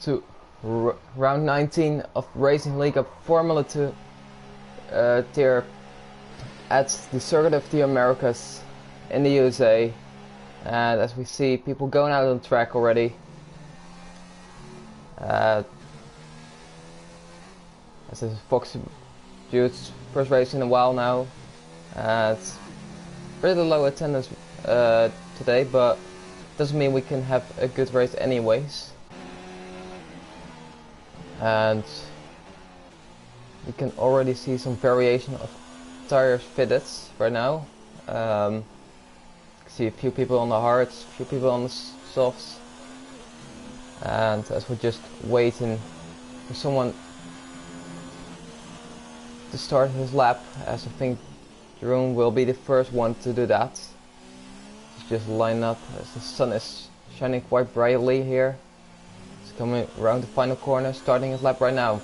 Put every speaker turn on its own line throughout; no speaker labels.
to round 19 of Racing League of Formula 2 tier at the Circuit of the Americas in the USA. And as we see people going out on track already. As this is Foxy Dude's first race in a while now. It's pretty low attendance today, but doesn't mean we can have a good race anyways. And you can already see some variation of tires fitted right now. See a few people on the hards, a few people on the softs, and as we're just waiting for someone to start his lap, as I think Jerome will be the first one to do that. He's just lined up as the sun is shining quite brightly here. He's coming around the final corner, starting his lap right now.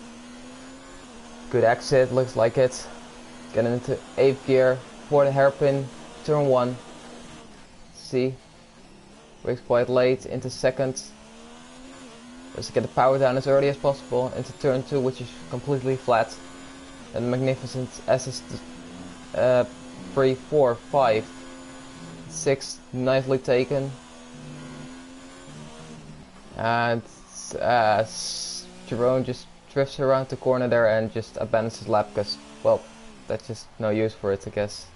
Good exit, looks like it. Getting into 8th gear for the hairpin, turn 1. See, brakes quite late into 2nd. Just to get the power down as early as possible into turn 2, which is completely flat. And magnificent SS 3, 4, 5, 6, nicely taken. And Jerome just drifts around the corner there and just abandons his lap because, well, that's just no use for it, I guess.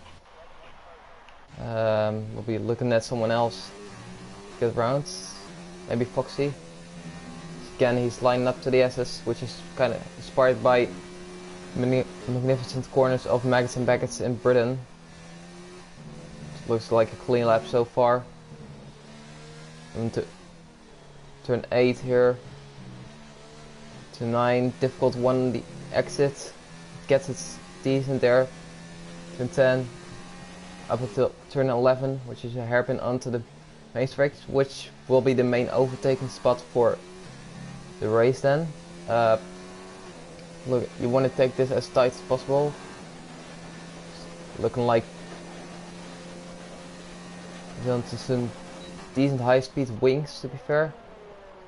We'll be looking at someone else. Good rounds. Maybe Foxy. Again, he's lining up to the SS, which is kind of inspired by magnificent corners of Maggots and Baggots in Britain. Looks like a clean lap so far. Into turn 8 here. To 9, difficult one, the exit. Gets it decent there. Turn 10. Up until turn 11, which is a hairpin onto the main straight, which will be the main overtaking spot for the race then. Look, you want to take this as tight as possible. Looking like onto some decent high speed wings, to be fair.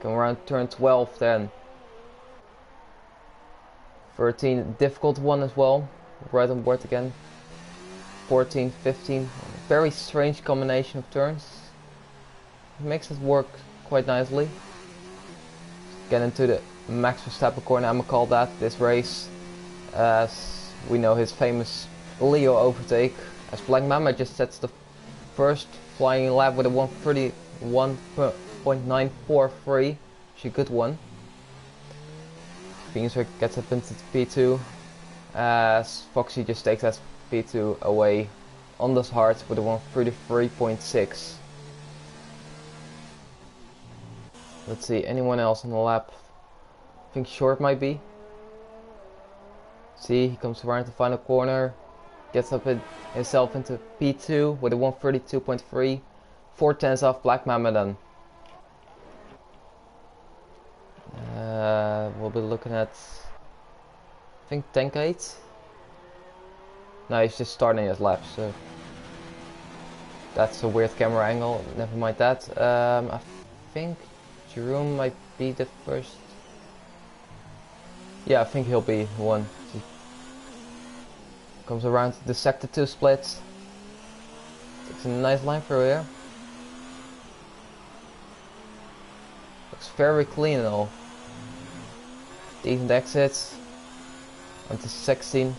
Come around turn 12 then. 13, difficult one as well. Right on board again. 14, 15, very strange combination of turns. It makes it work quite nicely. Get into the Max Verstappen corner, I'm gonna call that this race, as we know his famous Leo overtake, as Black Mama just sets the first flying lap with a 131.943, which is a good one. Beanswick gets up into P2, as Foxy just takes that P2 away on this hard with a 133.6. Let's see, anyone else on the lap? I think Short might be. See, he comes around the final corner, gets up himself into P2 with a 132.3, 4 tenths off Black Mama then. We'll be looking at, I think, Tank 8. No, he's just starting his lap, so that's a weird camera angle, never mind that. I think Jerome might be the first. Yeah, I think he'll be one. He comes around the sector 2 split. Takes a nice line through here. Looks very clean and all. Decent exits. Onto 16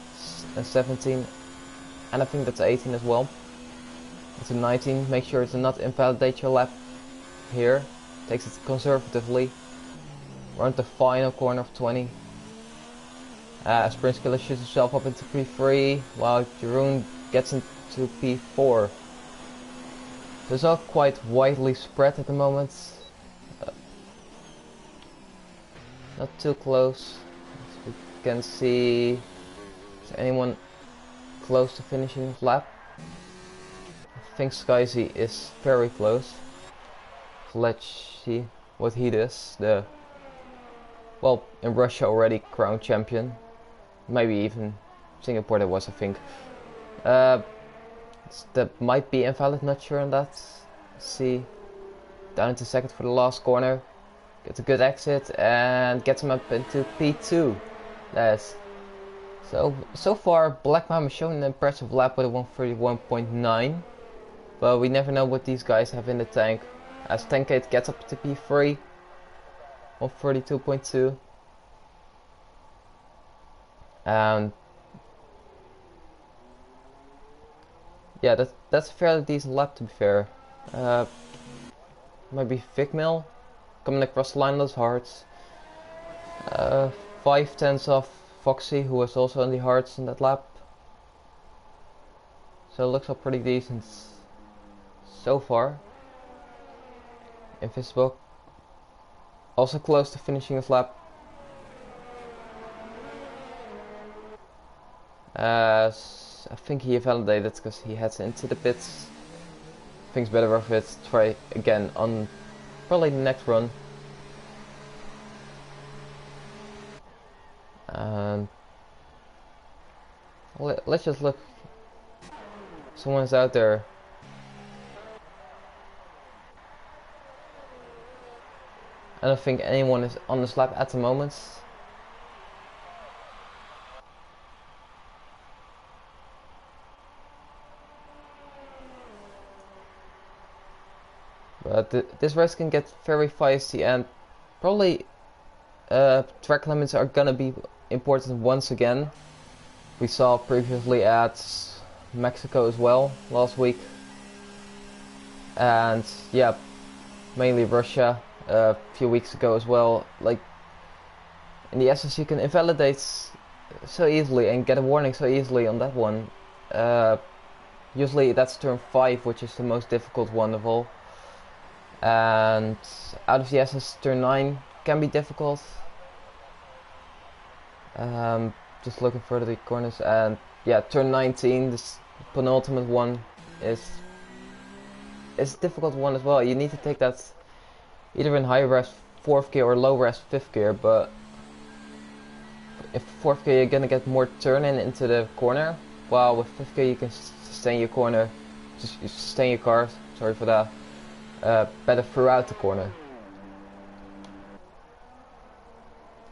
and 17. And I think that's 18 as well. Into 19. Make sure to not invalidate your lap here. Takes it conservatively. We're on the final corner of 20. Sprint Killer shoots himself up into P3 while Jerome gets into P4. So it's all quite widely spread at the moment. Not too close. As we can see, is anyone close to finishing his lap? I think Skyzy is very close. So let's see what he does. The, well, in Russia already crowned champion. Maybe even Singapore that was, I think. That might be invalid, not sure on that. Let's see. Down into 2nd for the last corner. Gets a good exit and gets him up into P2. That's so far Black Mamba showing an impressive lap with a 131.9, but we never know what these guys have in the tank. As Tankate gets up to P3, 132.2, and yeah, that's a fairly decent lap, to be fair. Might be Figmill coming across the line on those hards. 5/10 off Foxy, who was also on the hards in that lap. So it looks all pretty decent so far. Invisible also close to finishing his lap. As I think he validated because he heads into the pits. Thinks better of it. Try again on probably the next run. And let's just look. Someone's out there. I don't think anyone is on this lap at the moment. But this race can get very feisty, and probably track limits are gonna be important once again. We saw previously at Mexico as well last week, and yeah, mainly Russia a few weeks ago as well. Like in the essence, you can invalidate so easily and get a warning so easily on that one. Usually that's turn 5, which is the most difficult one of all. And out of the essence, turn 9 can be difficult. Just looking further the corners, and yeah, turn 19, this penultimate one, is a difficult one as well. You need to take that either in high rest 4th gear or low rest 5th gear, but in 4th gear you're gonna get more turn into the corner, while with 5th gear you can sustain your corner, just sustain your car, sorry for that, better throughout the corner.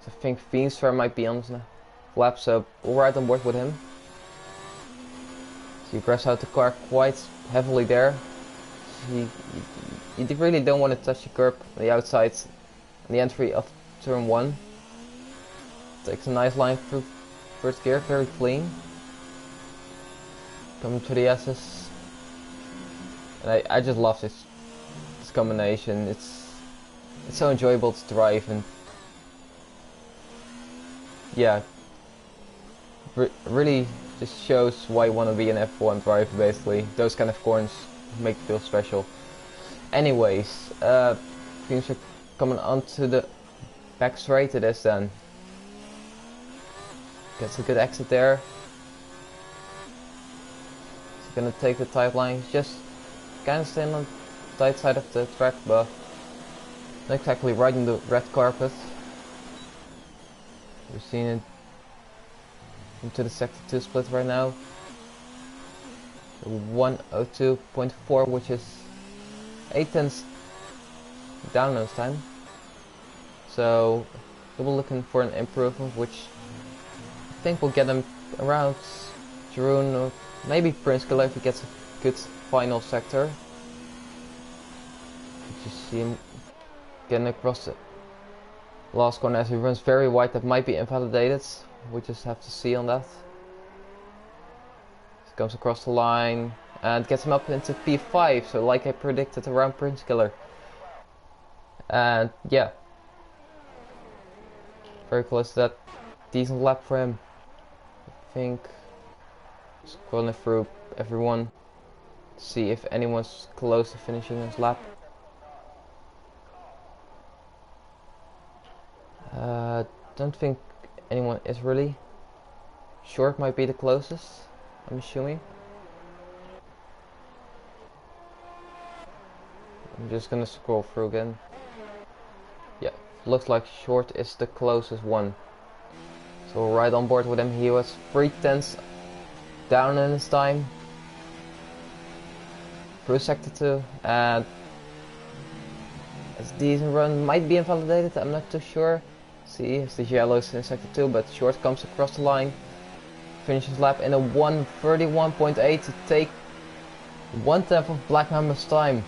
So I think Veenstra might be on the lap, so we'll ride on board with him. So you press out the car quite heavily there. So you really don't want to touch the curb on the outside on the entry of turn 1. Takes a nice line through first gear, very clean. Coming to the S's. And I just love this combination. It's so enjoyable to drive, and yeah, really just shows why you want to be an F1 driver. Basically, those kind of corners make you feel special. Anyways, things are coming onto the back straight to this then. Gets a good exit there. He's gonna take the tight line. He's just kind of staying on the tight side of the track, but not exactly riding the red carpet. We're seeing it into the sector 2 split right now. 102.4, which is 8/10 down this time. So we're looking for an improvement, which I think will get him around Jeroen or maybe Prince Killer if he gets a good final sector. You just see him getting across the last corner as he runs very wide. That might be invalidated. We just have to see on that. He comes across the line and gets him up into P5, so like I predicted around Prince Killer. And yeah, very close to that. Decent lap for him, I think. Scrolling through everyone to see if anyone's close to finishing his lap. Don't think anyone is really. Short might be the closest, I'm assuming. I'm just gonna scroll through again. Yeah, looks like Short is the closest one. So we're right on board with him. He was 3/10 down in his time through sector 2, and It's a decent run, might be invalidated, I'm not too sure. See, it's the yellows in sector 2, but Short comes across the line. Finishes lap in a 1:31.8 to take 1/10 of Black Mamba's time.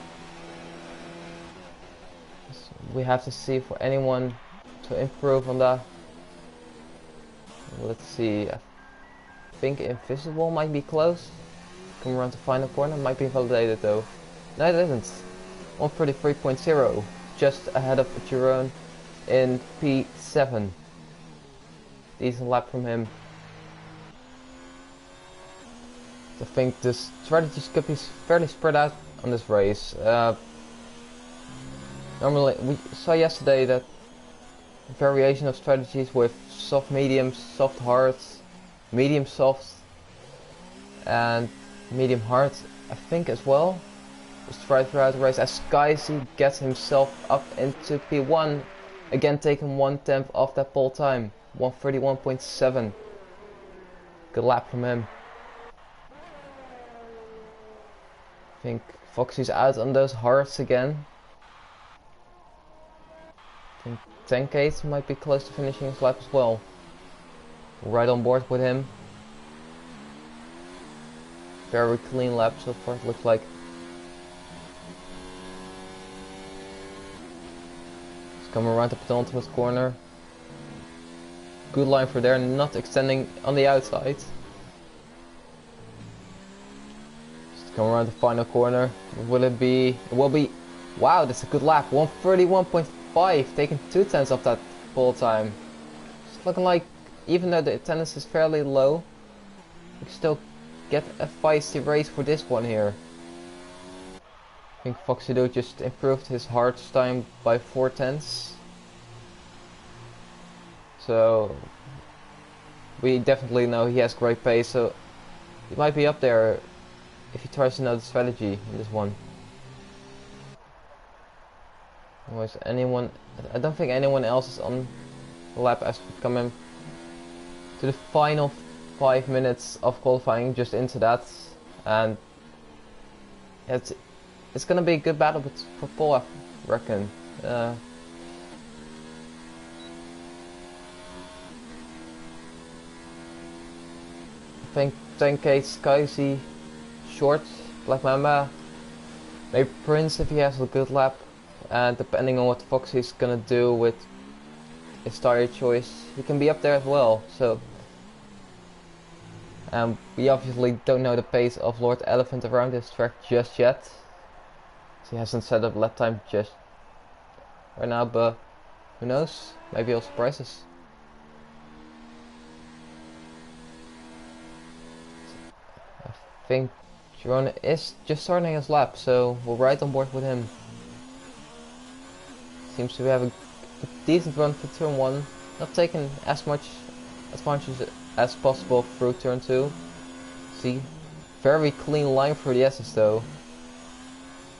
So we have to see for anyone to improve on that. Let's see, I think Invisible might be close. Come around the final corner, might be validated though. No, it isn't. 1:33.0, just ahead of Jerome in P7. Decent lap from him. I think the strategies could be fairly spread out on this race. Normally, we saw yesterday that variation of strategies with soft mediums, soft hards, medium soft, and medium hard, I think as well. Just right throughout the race as Skyzy gets himself up into P1, again taking 1/10 off that pole time, 1:31.7. Good lap from him. I think Foxy's out on those hards again. I think 10K might be close to finishing his lap as well. Right on board with him. Very clean lap so far, it looks like. Come around the penultimate corner. Good line for there, not extending on the outside. Just come around the final corner. Will it be? It will be. Wow, that's a good lap. 1:31.5, taking 2/10 off that pole time. It's looking like, even though the attendance is fairly low, we can still get a feisty race for this one here. I think Foxy Dude just improved his hard time by 4/10. So we definitely know he has great pace, so he might be up there if he tries another strategy in this one. Otherwise, I don't think anyone else is on the lap as we come in to the final 5 minutes of qualifying, just into that, and it's gonna be a good battle for pole, I reckon. I think 10K, Skyzy, Short, Black Mamba, maybe Prince if he has a good lap, and depending on what Foxy's gonna do with his tire choice, he can be up there as well. So we obviously don't know the pace of Lord Elephant around this track just yet. So he hasn't set up lap time just right now, but who knows? Maybe he'll surprise us. I think Jerome is just starting his lap, so we're right on board with him. Seems to have a decent run for turn 1, not taking as much advantage as possible through turn 2. See, very clean line for the S's though.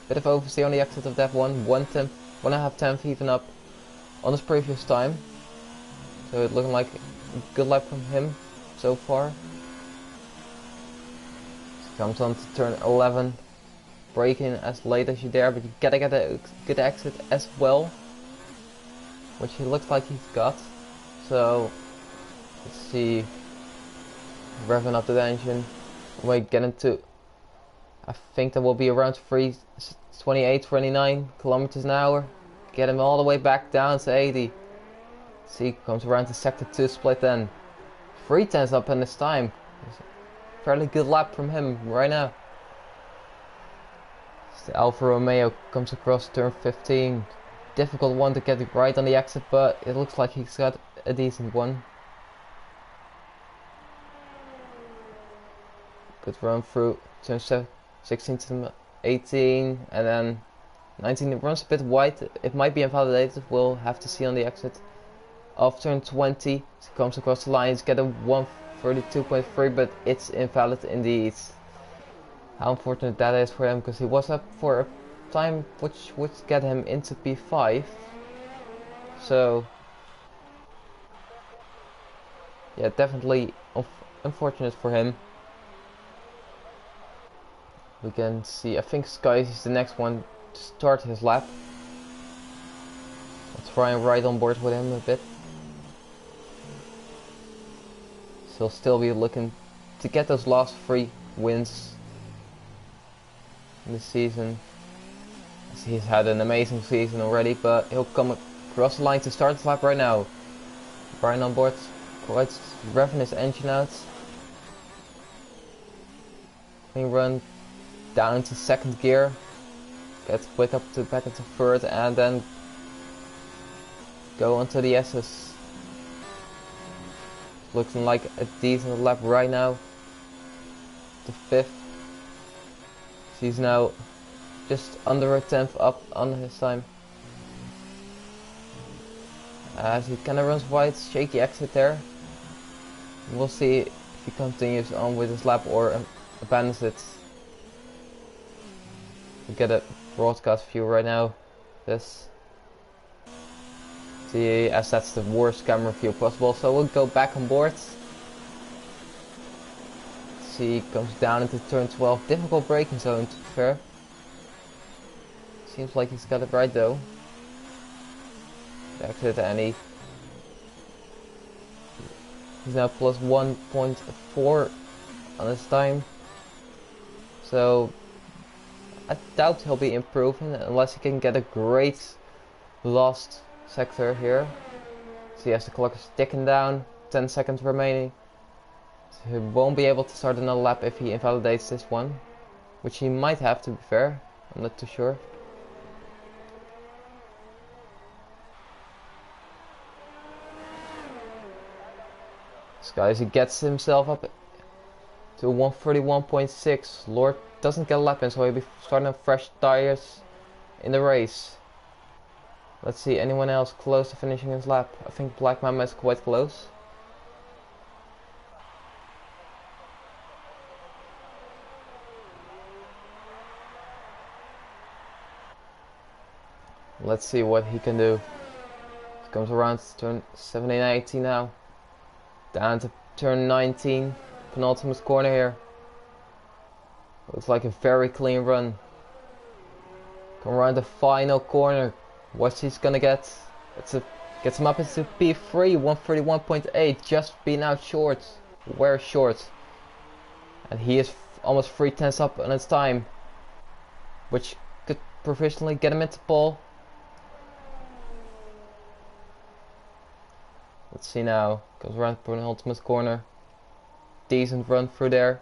Bit of oversteer on the exit of that one, 1.5 even up on his previous time. So it's looking like a good lap from him so far. Comes on to turn 11, braking as late as you dare, but you gotta get a good exit as well, which he looks like he's got. So let's see, revving up the engine. We get into, I think that will be around 28-29 kilometers an hour. Get him all the way back down to 80. See, comes around to sector 2 split then. 3/10 up in this time. Fairly good lap from him right now. The Alfa Romeo comes across turn 15. Difficult one to get right on the exit, but it looks like he's got a decent one. Good run through turn 16 to 18, and then 19. It runs a bit wide. It might be invalidated. We'll have to see on the exit of turn 20. So comes across the lines, get a 1:32.3, but it's invalid indeed. How unfortunate that is for him, because he was up for a time which would get him into P5. So yeah, definitely unfortunate for him. We can see, I think Sky is the next one to start his lap. try and ride on board with him a bit. So he'll still be looking to get those last 3 wins in the season. As he's had an amazing season already, but he'll come across the line to start the lap right now. Brian on board, quite revving his engine out. Clean run down into 2nd gear. Get back into 3rd and then go onto the S's. Looking like a decent lap right now. The 5th. He's now just under a 10th up on his time. As he kind of runs wide, shaky exit there. We'll see if he continues on with his lap or abandons it. We get a broadcast view right now. This. See, as that's the worst camera view possible, so we'll go back on board. See, comes down into turn 12. Difficult braking zone, to be fair. Seems like he's got it right though. Exit and he's now plus 1.4 on his time. So I doubt he'll be improving unless he can get a great last sector here. See, as the clock is ticking down, 10 seconds remaining. So he won't be able to start another lap if he invalidates this one, which he might have, to be fair. I'm not too sure. This guy, as he gets himself up to 131.6. Lord doesn't get a lap in, so he'll be starting on fresh tires in the race. Let's see, anyone else close to finishing his lap? I think Black Mama is quite close. Let's see what he can do. He comes around to turn 17 and 18 now. Down to turn 19, penultimate corner here. Looks like a very clean run. Come around the final corner. What he's gonna get? Gets him up into P3, 131.8, just being out short. Where short? And he is almost 3 tenths up on his time, which could provisionally get him into pole. Let's see now. Goes around for an ultimate corner. Decent run through there.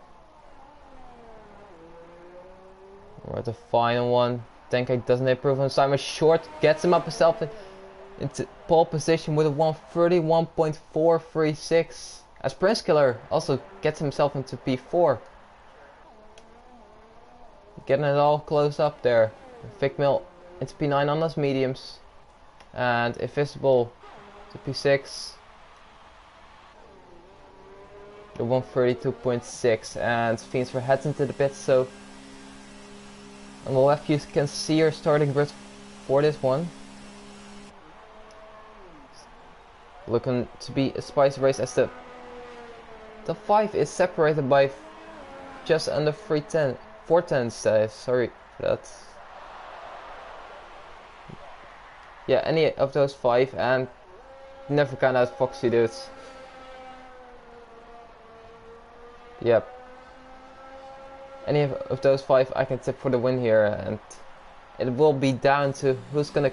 We're at the final one. Tenkate doesn't improve on Simon Short. Gets him up himself into pole position with a 131.436. As Prince Killer also gets himself into P4. Getting it all close up there. Vic Mill into P9 on those mediums. And Invisible to P6. The 132.6. And Fiends for heads into the pits, so on the left you can see your starting grid for this one. Looking to be a spicy race as the 5 is separated by just under 4 tenths. Sorry for that. Yeah, any of those 5, and never count out Foxy dudes. Yep. Any of those 5 I can tip for the win here, and it will be down to who's gonna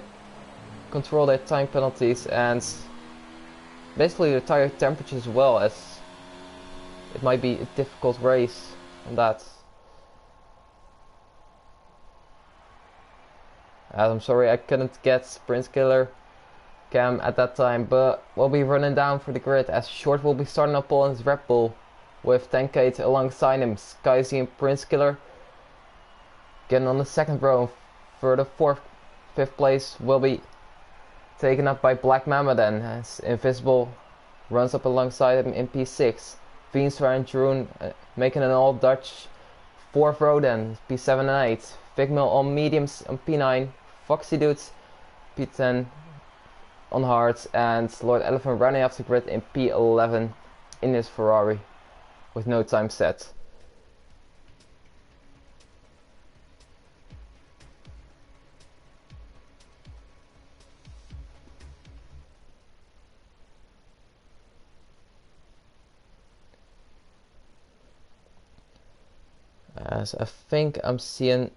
control their time penalties and basically the tire temperature as well, as it might be a difficult race on that. I'm sorry I couldn't get Prince Killer Cam at that time, but we'll be running down for the grid as Short will be starting up pole in his Red Bull with Tenkate alongside him. Skyzy and Prince Killer getting on the second row. For the 5th place will be taken up by Black Mama then, as Invisible runs up alongside him in P6. Veenstra and Jeroen making an all Dutch 4th row then, P7 and 8. Vigmill on mediums on P9. Foxy Dudes P10 on hards, and Lord Elephant running off the grid in P11 in his Ferrari with no time set. As I think I'm seeing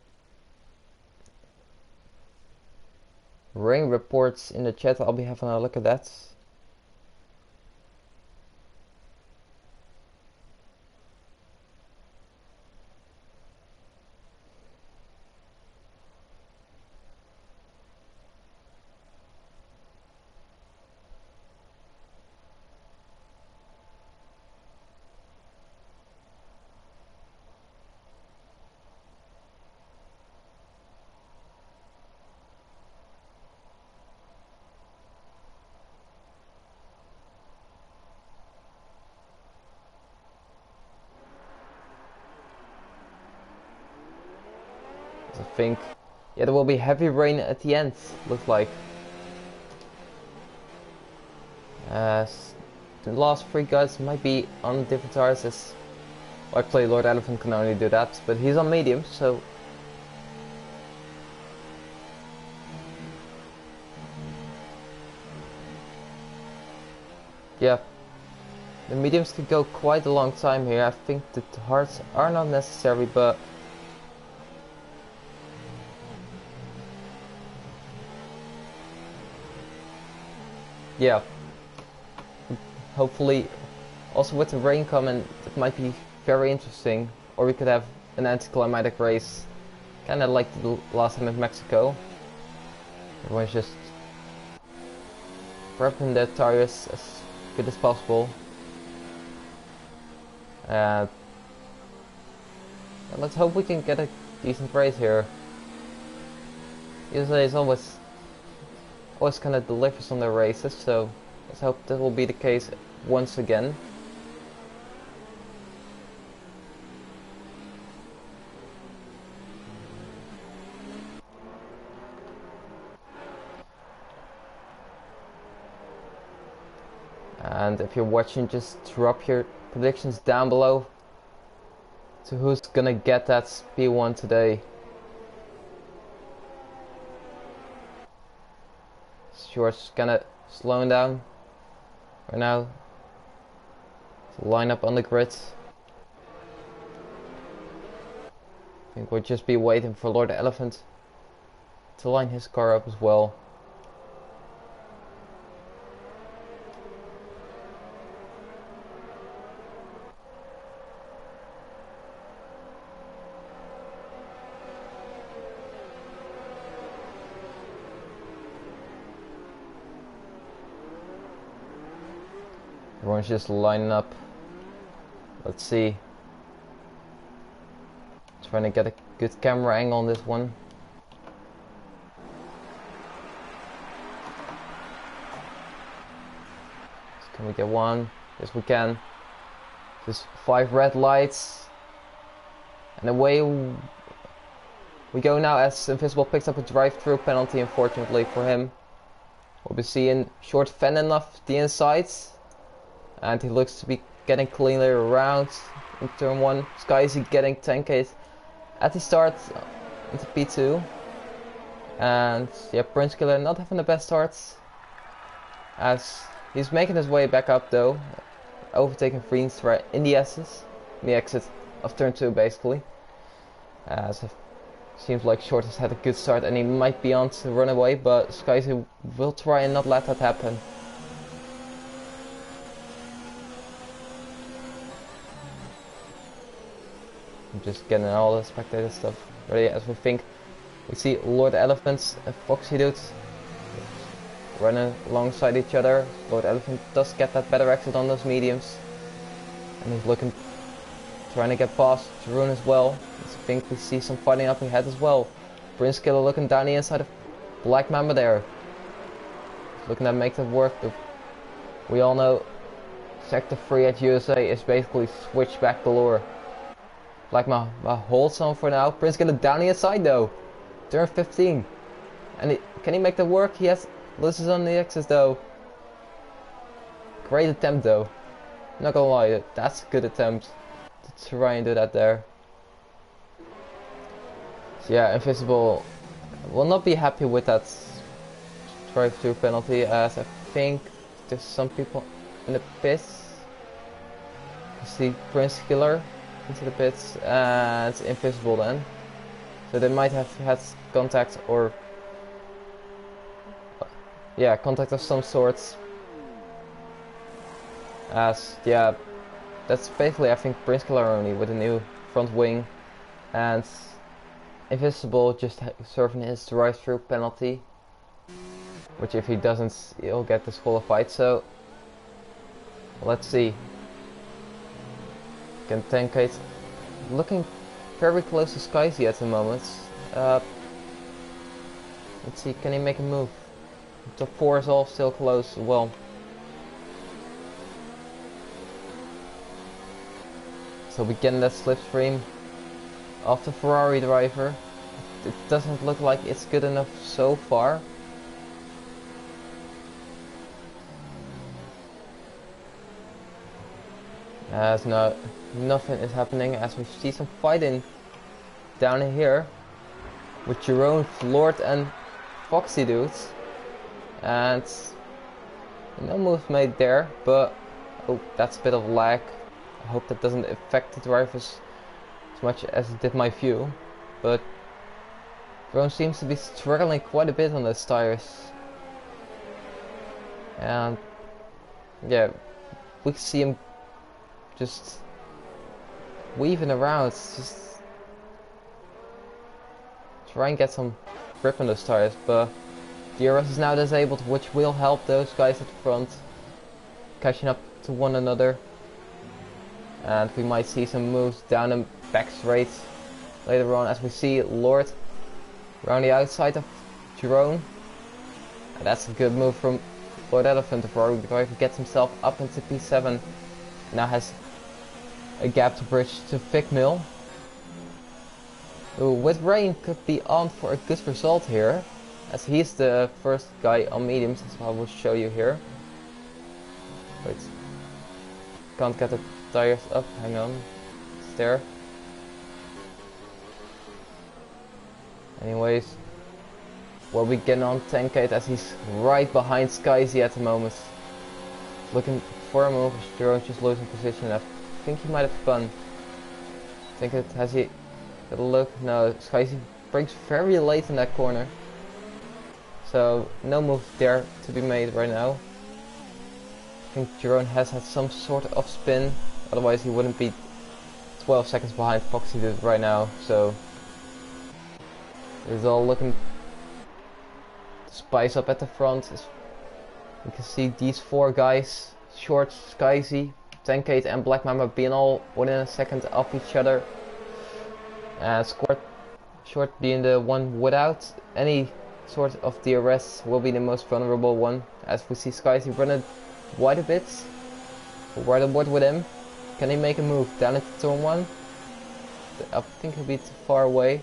rain reports in the chat. I'll be having a look at that. I think, yeah, there will be heavy rain at the end, looks like. As the last 3 guys might be on different tires, as well, actually Lord Elephant can only do that, but he's on medium, so yeah, the mediums could go quite a long time here. I think the hards are not necessary, but yeah, hopefully also with the rain coming it might be very interesting, or we could have an anticlimactic race, kinda like the last time in Mexico. Everyone's just prepping their tires as good as possible. And let's hope we can get a decent race here. USA is always kind of delivers on their races, so let's hope that will be the case once again. And if you're watching, just drop your predictions down below to who's gonna get that P1 today. Short's kinda slowing down right now to line up on the grid. I think we'll just be waiting for Lord Elephant to line his car up as well. Everyone's just lining up. Let's see. Trying to get a good camera angle on this one. So can we get one? Yes, we can. Just 5 red lights. And away we go now as Invisible picks up a drive-through penalty, unfortunately for him. We'll be seeing Short fending off the insides. And he looks to be getting cleanly around in turn 1. Skyzy getting 10k at the start into P2. And yeah, Prince Killer not having the best starts, as he's making his way back up though, overtaking Friends in the exit of turn 2 basically. As it seems like Short has had a good start and he might be on to run away, but Skyzy will try and not let that happen. I'm just getting all the spectator stuff ready as we think. We see Lord Elephant and Foxy Dude running alongside each other. Lord Elephant does get that better exit on those mediums. And he's trying to get past Tarun as well. I think we see some fighting up ahead as well. Prince Killer looking down the inside of Black Mamba there. He's looking to make that work, but we all know Sector 3 at USA is basically switchback galore. Black Mamba holds on for now. Prince Killer down the inside though. Turn 15. And can he make that work? He has loses on the exits though. Great attempt though. Not gonna lie, that's a good attempt to try and do that there. So yeah, Invisible will not be happy with that drive-through penalty, as I think there's some people in the pits. You see Prince Killer into the pits, and it's invisible then. So they might have had contact, or yeah, contact of some sort. As yeah, that's basically I think Prince Calaroni with a new front wing, and invisible just serving his drive-through penalty, which if he doesn't, he'll get disqualified. So let's see. Can Tankate looking very close to Skyzy at the moment. Let's see, can he make a move? Top 4 is all still close as well. So we get that slipstream of the Ferrari driver. It doesn't look like it's good enough so far. As no, nothing is happening, as we see some fighting down here with Jerome, Lord and Foxy dudes, and no moves made there, but oh, that's a bit of lag. I hope that doesn't affect the drivers as much as it did my view, but Jerome seems to be struggling quite a bit on those tires, and yeah, we see him just weaving around, just try and get some grip on those tires, but DRS is now disabled, which will help those guys at the front catching up to one another, and we might see some moves down and back straight later on, as we see Lord around the outside of Jerome, and that's a good move from Lord Elephant. The Ferrari driver gets himself up into P7, now has a gap to bridge to Vic Mill, who with rain could be on for a good result here, as he's the first guy on mediums, as I will show you here. Wait, can't get the tires up, hang on, it's there. Anyways, well, we get on Tankate as he's right behind Skyzy at the moment, looking for a move. Jerome's just losing position. I think he might have spun. Tankate, has he got a look? No, Skyzy brakes very late in that corner, so no move there to be made right now. I think Jerome has had some sort of spin, otherwise he wouldn't be 12 seconds behind Foxy did right now, so it's all looking to spice up at the front. You can see these 4 guys, Short, Skyzy, Tankate and Black Mamba, being all within a second of each other, and Short being the one without any sort of DRS will be the most vulnerable one, as we see Skyzy running wide a bit, right on board with him. Can he make a move down into turn 1? I think he'll be too far away.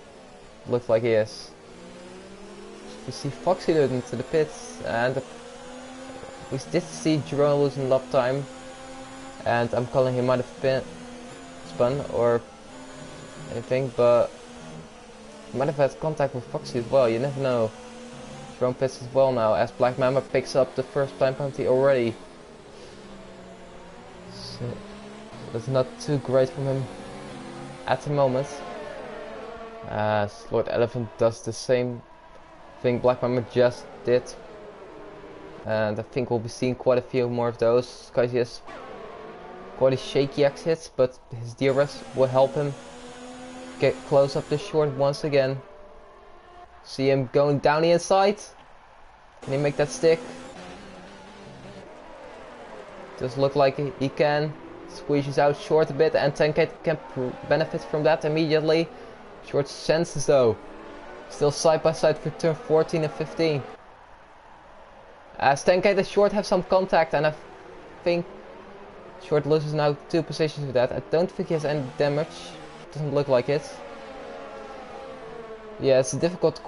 Looks like he is. We see Foxy load into the pits, and we did see Jerome losing lap time, and I'm calling he might have been spun or anything, but he might have had contact with Foxy as well, you never know. Jerome pits as well now, as Black Mamba picks up the first time penalty already. So that's not too great from him at the moment, as Lord Elephant does the same thing Black Mamba just did, and I think we'll be seeing quite a few more of those. Skyzy has quite a shaky exits, but his DRS will help him get close up the short once again. See him going down the inside. Can he make that stick? Does look like he can. Squeezes out Short a bit, and Tankate can benefit from that immediately. Short senses though. Still side by side for turn 14 and 15. As Tankate and Short have some contact, and I think Short loses now 2 positions with that. I don't think he has any damage. Doesn't look like it. Yeah, it's a difficult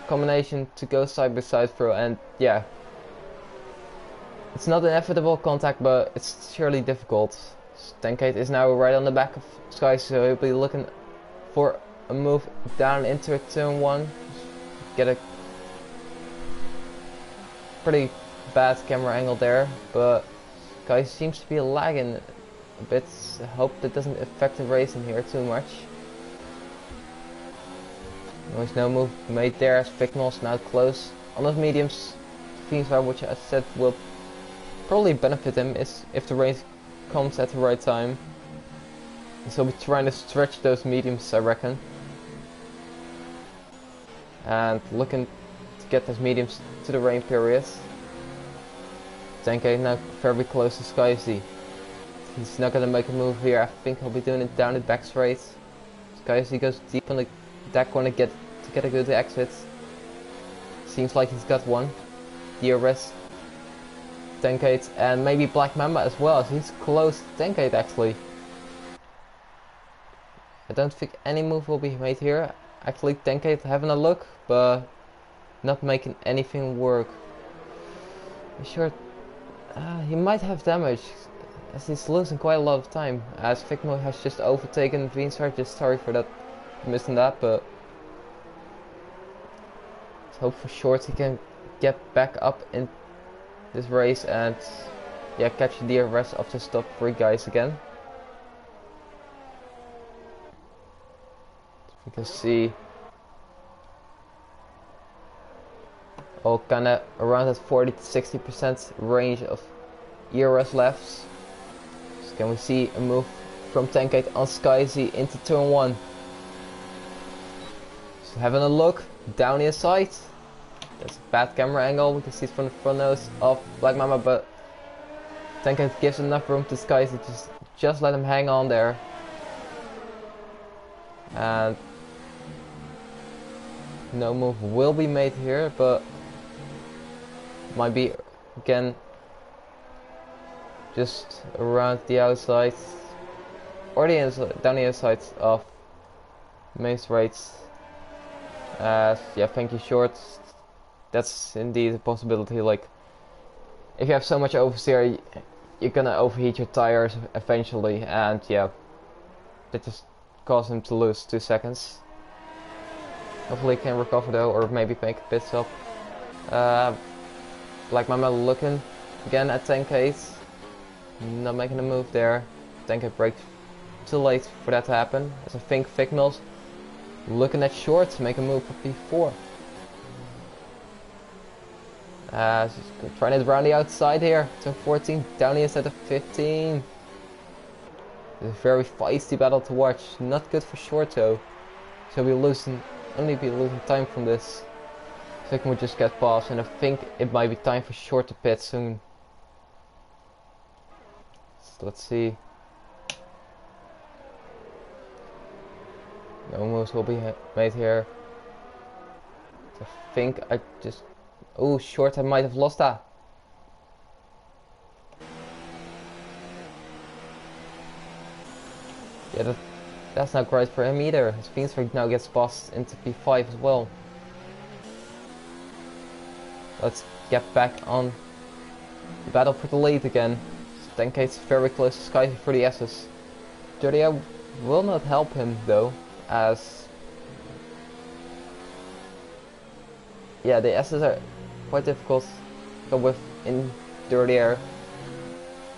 combination to go side by side through, and yeah, it's not inevitable contact, but it's surely difficult. Tankate is now right on the back of Sky, so he'll be looking for a move down into turn 1. Get a pretty bad camera angle there, but Sky seems to be lagging a bit. I hope that doesn't affect the race in here too much. There's no move made there as Ficknall's now close on those mediums. Fiendfire, which I said will probably benefit him is if the race comes at the right time. So we're trying to stretch those mediums, I reckon. And looking to get those mediums to the rain period. Tenkate now very close to Skyzy. He's not gonna make a move here. I think he'll be doing it down the back straight. Skyzy goes deep on the deck corner to get a good exit. Seems like he's got one. DRS, Tenkate, and maybe Black Mamba as well, as he's close to Tenkate actually. I don't think any move will be made here. Actually, Tenkate having a look, but not making anything work. I'm sure he might have damage, as he's losing quite a lot of time, as Figmo has just overtaken Veenstar. Just sorry for that, missing that, but let's hope for short he can get back up in this race and yeah, catch the rest of the top 3 guys again. You can see all kinda around that 40 to 60% range of ERS left. So can we see a move from Tenkate on Skyzy into turn 1. So having a look down the side. That's a bad camera angle, we can see it from the front nose of Black Mamba, but Tenkate gives enough room to Skyzy, just let him hang on there. And no move will be made here, but might be again just around the outside or the inside, down the inside of main straight. Yeah, thank you short. That's indeed a possibility. Like, if you have so much oversteer, you're gonna overheat your tires eventually, and yeah, that just caused him to lose 2 seconds. Hopefully he can recover though, or maybe make a pit stop. Black Mamba looking again at Tenkate, not making a move there. Tenkate brakes too late for that to happen, as I think Ficknall's looking at short to make a move for P4. Trying it around the outside here, turn 14, down the inside of 15. It's a very feisty battle to watch, not good for short though. So we'll only be losing time from this. Second will just get past, and I think it might be time for short to pit soon. So let's see. No moves will be made here. I think I just... Oh, short, I might have lost that. Yeah, that's not great for him either. His Fiendfire now gets passed into P5 as well. Let's get back on the battle for the lead again. Tenkate's very close to Sky for the S's. 30 will not help him though, as yeah, the S's are quite difficult to go with in dirty air,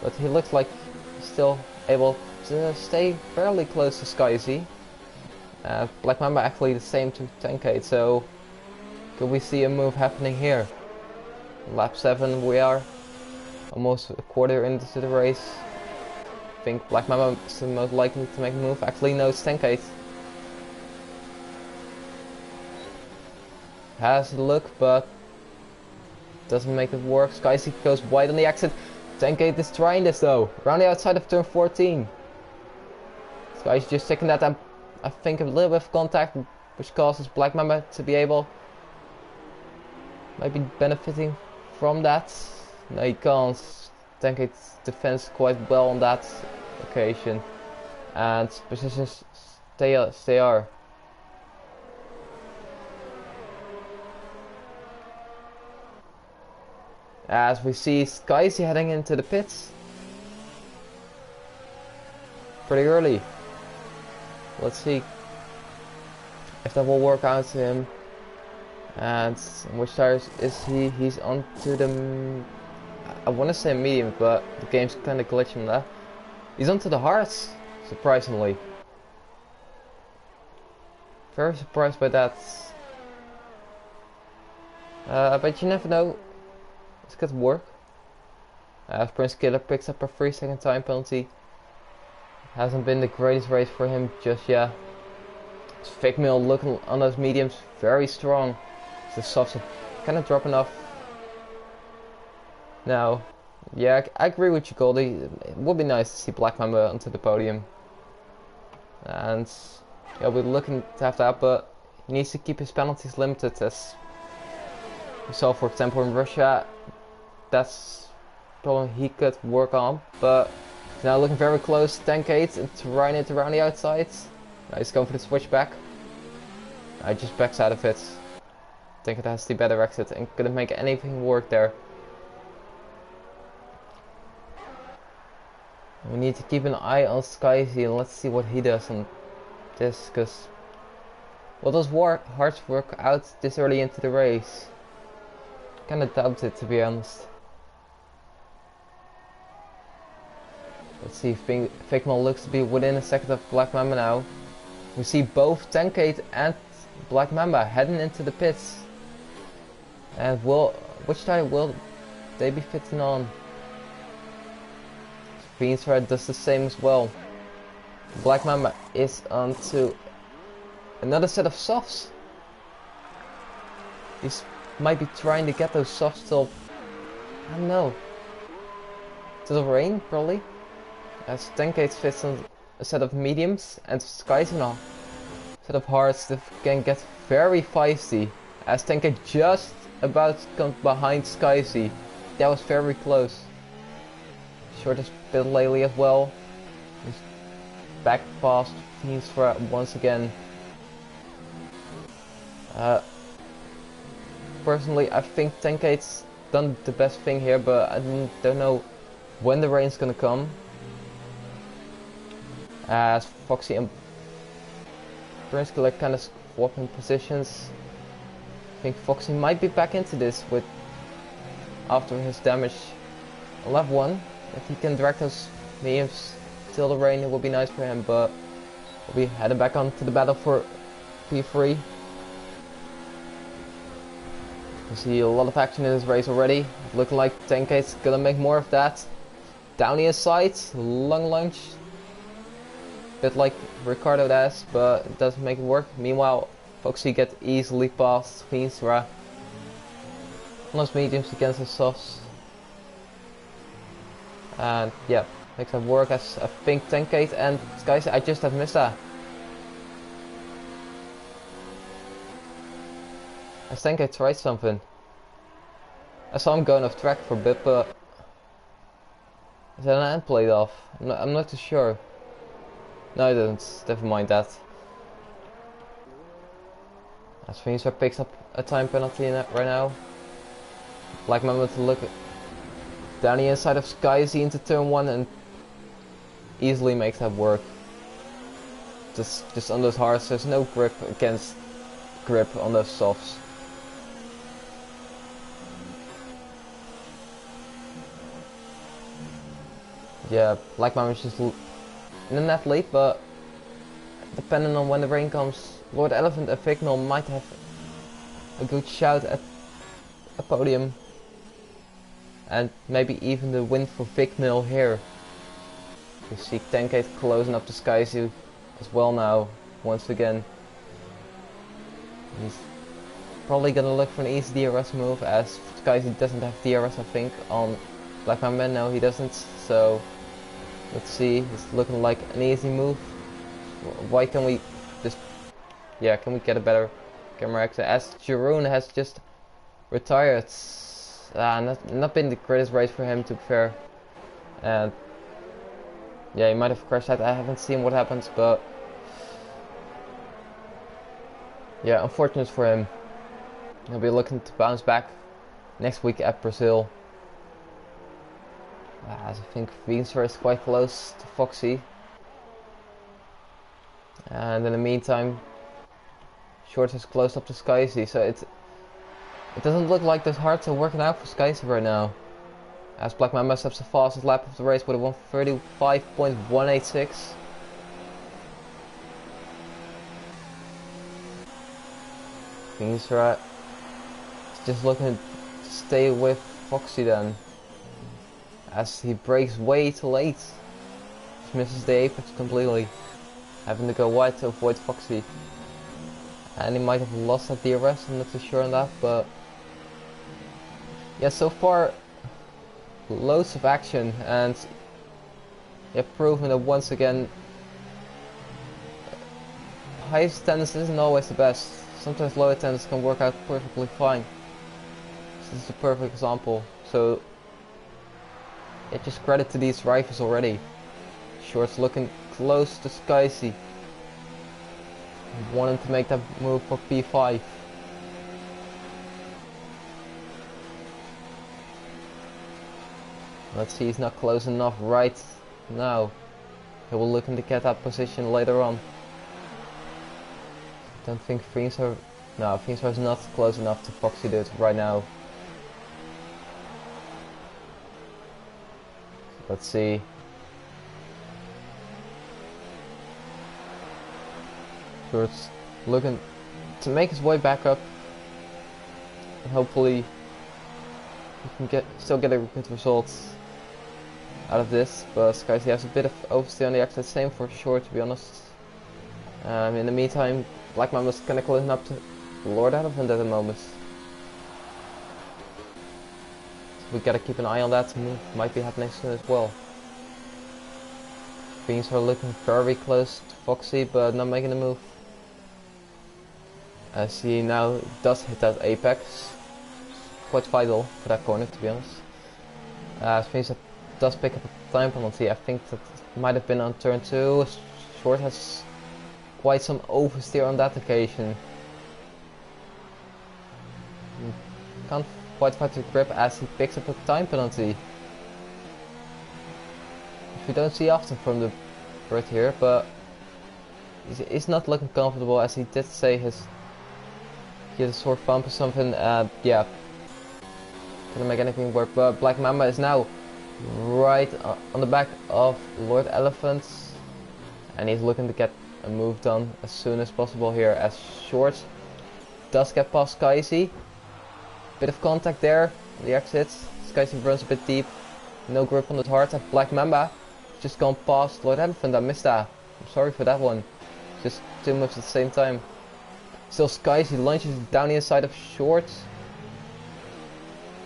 but he looks like he's still able to stay fairly close to Skyzy. Black Mamba actually the same to Tenkate, so could we see a move happening here? Lap 7, we are almost a quarter into the race. I think Black Mamba is the most likely to make a move. Actually no, it's Tenkate. Has a look, but doesn't make it work. Skyzy goes wide on the exit. Tenkate is trying this though, around the outside of turn 14. Skyzy just taking that, I think, a little bit of contact, which causes Black Mamba to be able, maybe benefiting from that. No, he can't. Tenkate defends quite well on that occasion, and positions stay are. As we see Skyzy heading into the pits pretty early. Let's see if that will work out to him. And which tires is he? He's on to the... I want to say medium, but the game's kind of glitching that. He's onto the hearts, surprisingly. Very surprised by that. But you never know. This could work. As Prince Killer picks up a 3-second time penalty. Hasn't been the greatest race for him just yet. Fake Mill looking on those mediums very strong. The softs are kind of dropping off. Now, yeah, I agree with you, Goldie. It would be nice to see Black Mamba onto the podium. And yeah, we're looking to have that, but he needs to keep his penalties limited, as we saw, for example, in Russia. That's probably he could work on, but now looking very close. 10-8 and trying it around the outside. Now he's going for the switchback. I just backs out of it. I think it has the better exit and couldn't make anything work there. We need to keep an eye on Skyzy and let's see what he does on this, because will those hearts work out this early into the race? Kinda doubt it, to be honest. Let's see, Figmal looks to be within a second of Black Mamba now. We see both 10-8 and Black Mamba heading into the pits. And which tire will they be fitting on? Fiend's does the same as well. Black Mamba is onto another set of softs. He might be trying to get those softs till, I don't know, to the rain probably. As 10-8 fits on a set of mediums and Sky's on a set of hards that can get very feisty. As 10-8 just about comes behind Skyzy. That was very close. Shortest pit lately as well. He's back past Fiends for once again. Personally, I think 10-8's done the best thing here, but I don't know when the rain's gonna come. As Foxy and Prince Killer kind of swapping positions. I think Foxy might be back into this with after his damage on lap 1. If he can direct those mediums till the rain, it will be nice for him, but we'll be heading back on to the battle for P3. We see a lot of action in this race already. Looking like 10-8's gonna make more of that. Down the inside, long lunge. Bit like Ricardo does, but it doesn't make it work. Meanwhile, Foxy gets easily past Fienstra. On those mediums against the softs. And yeah, makes that work as I think 10-8 and Skyzy, I just have missed that. As 10-8 tried something. I saw him going off track for a bit, but is that an end played off? I'm not too sure. No, I didn't. Never mind that. As Fienstra picks up a time penalty right now. Black Mamba to look down the inside of Skyzy into turn 1 and easily makes that work. Just on those hards, there's no grip against grip on those softs. Yeah, Black Mamba is just in the net lead, but depending on when the rain comes, Lord Elephant and Vignal might have a good shout at a podium. And maybe even the win for Vignal here. We see 10-8 closing up to Skyzy as well now, once again. He's probably gonna look for an easy DRS move, as Skyzy doesn't have DRS I think on Black Mamba. No, he doesn't, so let's see, it's looking like an easy move. Why can we just, yeah, can we get a better camera exit, as Jeroen has just retired. Not been the greatest race for him, to be fair. And yeah, he might have crashed out. I haven't seen what happens, but yeah, unfortunate for him. He'll be looking to bounce back next week at Brazil. As I think Veenstra is quite close to Foxy. And in the meantime, Short has closed up to Skyzy, so it doesn't look like those hearts are working out for Skyzy right now. As Black Mamba steps the fastest lap of the race with a 135.186. He's just looking to stay with Foxy then. As he brakes way too late. Just misses the apex completely. Having to go wide to avoid Foxy. And he might have lost at DRS, I'm not too sure on that, but yeah, so far loads of action, and they've proven that once again high attendance isn't always the best. Sometimes low attendance can work out perfectly fine. This is a perfect example. So yeah, just credit to these drivers already. Short's looking close to Skyzy. Wanting to make that move for P5. Let's see, he's not close enough right now. He will look to get that position later on. Don't think Fiensar... No, Fiensar is not close enough to Foxy do it right now. Let's see. Short's looking to make his way back up. And hopefully he can still get a good result out of this, but Skyzy has a bit of oversteer on the exit, same for Short to be honest. In the meantime, Black Mamba's kinda close enough to Lord Elephant at the moment. So we gotta keep an eye on that move, might be happening soon as well. Beans are looking very close to Foxy, but not making a move. As he now does hit that apex. Quite vital for that corner to be honest. Beans does pick up a time penalty. I think that might have been on turn 2. Short has quite some oversteer on that occasion. Can't quite find the grip as he picks up a time penalty. Which we don't see often from the Brit here, but he's not looking comfortable, as he did say he had a sore bump or something. Yeah, couldn't make anything work, but Black Mamba is now right on the back of Lord Elephant, and he's looking to get a move done as soon as possible here, as Short does get past Skyzy. Bit of contact there on the exits. Skyzy runs a bit deep, no grip on the hard, and Black Mamba just gone past Lord Elephant. I missed that. I'm sorry for that one. Just two moves at the same time. Still Skyzy lunges down the inside of Short.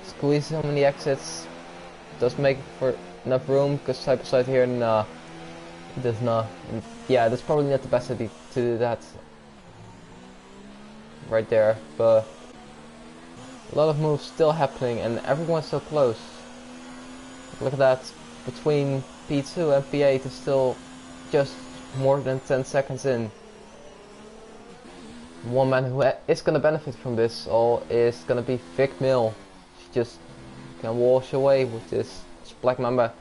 Squeezes him on the exits. Does make for enough room, because side by side here, nah, it does not. And yeah, that's probably not the best idea to do that right there, but a lot of moves still happening and everyone's so close. Look at that, between P2 and P8 is still just more than 10 seconds in. One man who is going to benefit from this all is going to be Vic Mill. She just can wash away with this. Black Mamba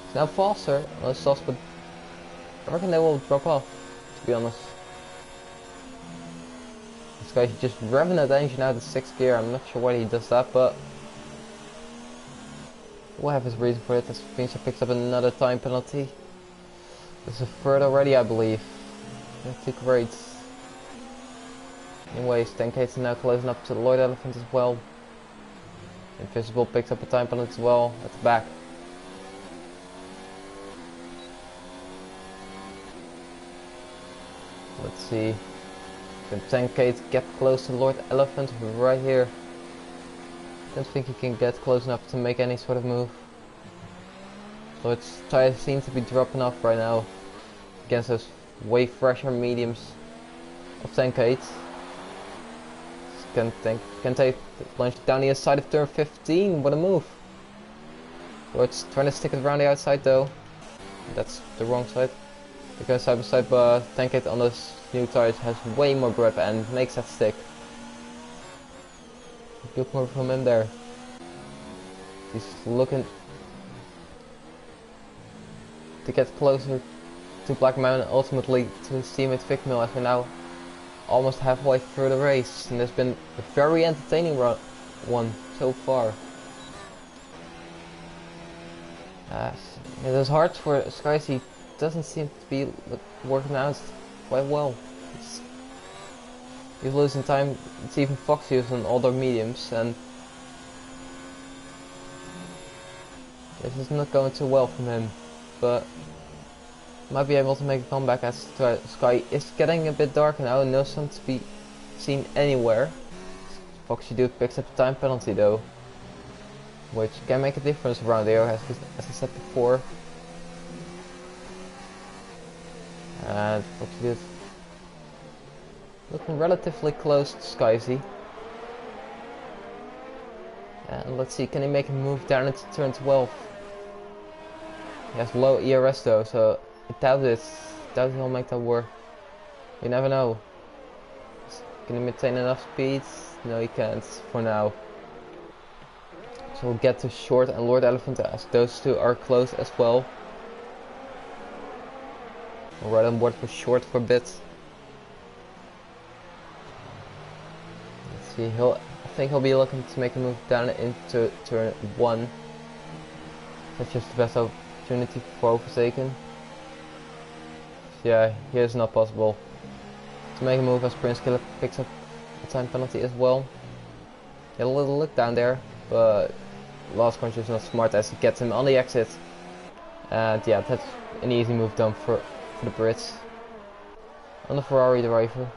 is now faster on the softs, but I reckon they will drop off, to be honest. This guy's just revving that engine out of 6th gear. I'm not sure why he does that, but we'll have his reason for it. As Fincher picks up another time penalty. This is a third already, I believe. Pretty great. Anyways, 10K is now closing up to the Lloyd Elephant as well. Invisible picks up a time penalty as well at the back. Let's see. Can 10K get close to Lord Elephant right here? Don't think he can get close enough to make any sort of move. Lord's tires seem to be dropping off right now against those way fresher mediums of 10K. Can take lunge down the inside of turn 15. What a move! Lord's trying to stick it around the outside though. That's the wrong side. They go side by side, but 10K on those new tires has way more grip and makes that stick. Good move from him there. He's looking to get closer to Black Mountain, ultimately to his teammate Vic Mill, as we're now almost halfway through the race, and there's been a very entertaining one so far. Yeah, those hearts for Skyzy doesn't seem to be working out quite well. It's, he's losing time. It's even Foxy on all their mediums, and this is not going too well from him. But might be able to make a comeback as the sky is getting a bit dark now. No sun to be seen anywhere. Foxy Dude picks up the time penalty though, which can make a difference around here, as I said before. And Foxy Dude looking relatively close to Skyzy. And let's see, can he make a move down into turn 12? He has low ERS though, so I doubt it. Doubt he'll make that work. You never know. Can he maintain enough speed? No, he can't for now. So we'll get to Short and Lord Elephant as those two are close as well. We'll ride on board for Short for a bit. Let's see, I think he'll be looking to make a move down into turn 1. That's just the best opportunity for Forsaken. Yeah, here's not possible to make a move as Prince Killer picks up a time penalty as well. Get a little look down there, but Lost Control is not smart as he gets him on the exit. And yeah, that's an easy move done for the Brits on the Ferrari driver.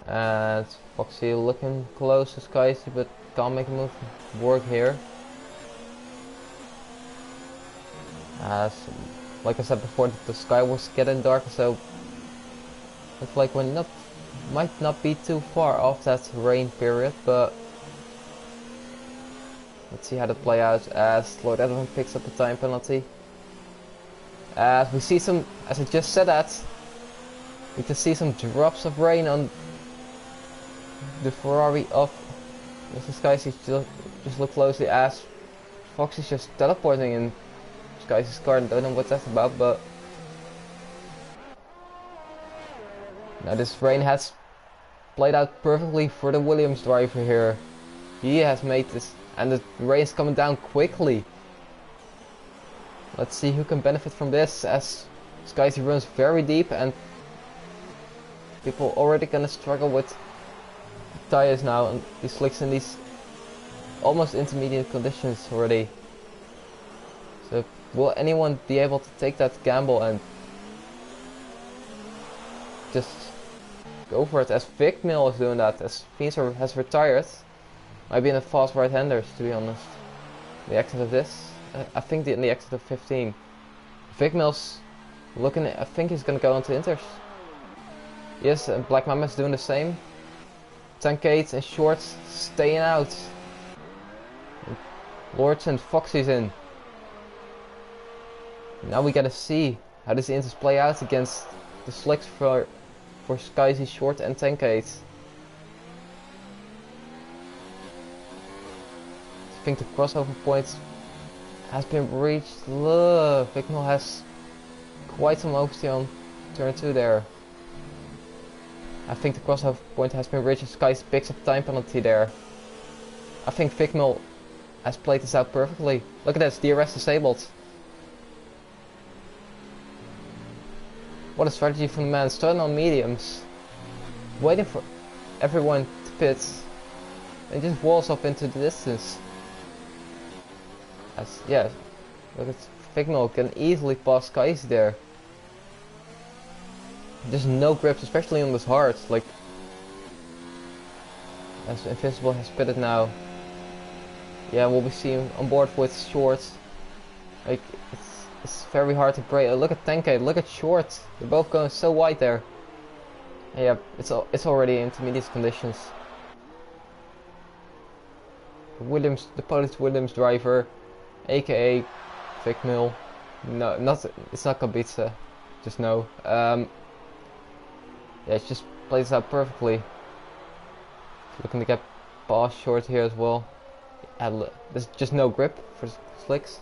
And Foxy looking close to Skyzy, but can't make a move work here. As like I said before, the sky was getting darker, so it's like we're might not be too far off that rain period, but let's see how that play out as Lord Edwin picks up the time penalty. As we see some, as I just said that, we can see some drops of rain on the Ferrari of Mr. Skyzy. Just look closely as Foxy's just teleporting in Skyzy's car. Don't know what that's about, but now this rain has played out perfectly for the Williams driver here. He has made this, and the rain's coming down quickly. Let's see who can benefit from this, as Skyzy runs very deep and people already gonna struggle with tires now, and he slicks in these almost intermediate conditions already. So will anyone be able to take that gamble and just go for it, as Vic Mill is doing that, as Fiendor has retired? Might be in the fast right-handers, to be honest. The exit of this, I think in the exit of 15. Vic Mill's looking, I think he's gonna go into Inters. Yes, and Black Mammoth's doing the same. Tankade and Shorts staying out. Lords and Foxy's in. Now we gotta see how this Inters play out against the slicks for Skyzy, Short and Tankade. I think the crossover point has been reached. Look, Vignal has quite some oversteer on turn 2 there. I think the crossover point has been reached. Skyzy picks up time penalty there. I think Vignal has played this out perfectly. Look at this, DRS disabled. What a strategy from the man, starting on mediums, waiting for everyone to pit, and just walls up into the distance. Yeah, look at Vignal can easily pass Skyzy there. There's no grips, especially on this hard, like as Invincible has pitted now. Yeah, we'll be seeing on board with Short. Like it's very hard to break. Look at Tankade, look at Short. They're both going so wide there. Yeah, it's already intermediate conditions. Williams, the Polish Williams driver, aka Vic Mill. No, it's not Kubica. Just no. Yeah, it just plays out perfectly. Looking to get past Short here as well. There's just no grip for slicks.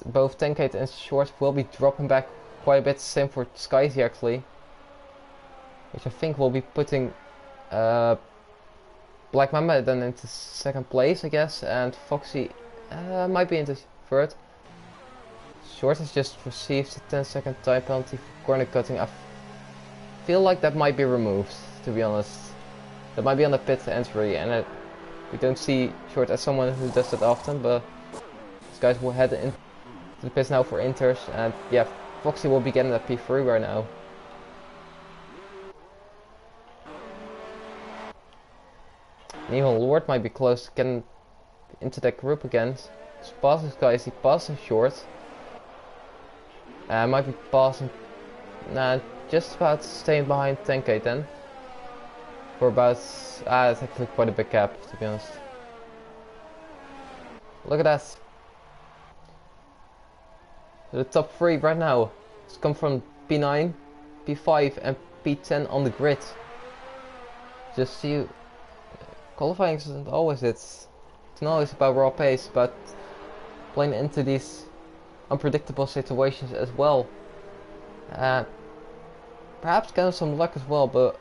Both Tankade and Short will be dropping back quite a bit. Same for Skyzy actually, which I think will be putting Black Mamba then into second place, I guess, and Foxy might be into third. Short has just received a 10-second time penalty for corner cutting. I feel like that might be removed, to be honest. That might be on the pit entry, and we don't see Short as someone who does that often, but these guys will head into the pits now for inters, and yeah, Foxy will be getting that P3 right now. And even Lord might be close to getting into that group again. He's passing these guys, he passing Short. Might be passing, just about staying behind 10k then. For about, it's actually quite a big gap, to be honest. Look at that. The top 3 right now. It's come from P9, P5 and P10 on the grid. Just see, qualifying isn't always it's not always about raw pace, but playing into these unpredictable situations as well. Perhaps getting some luck as well, but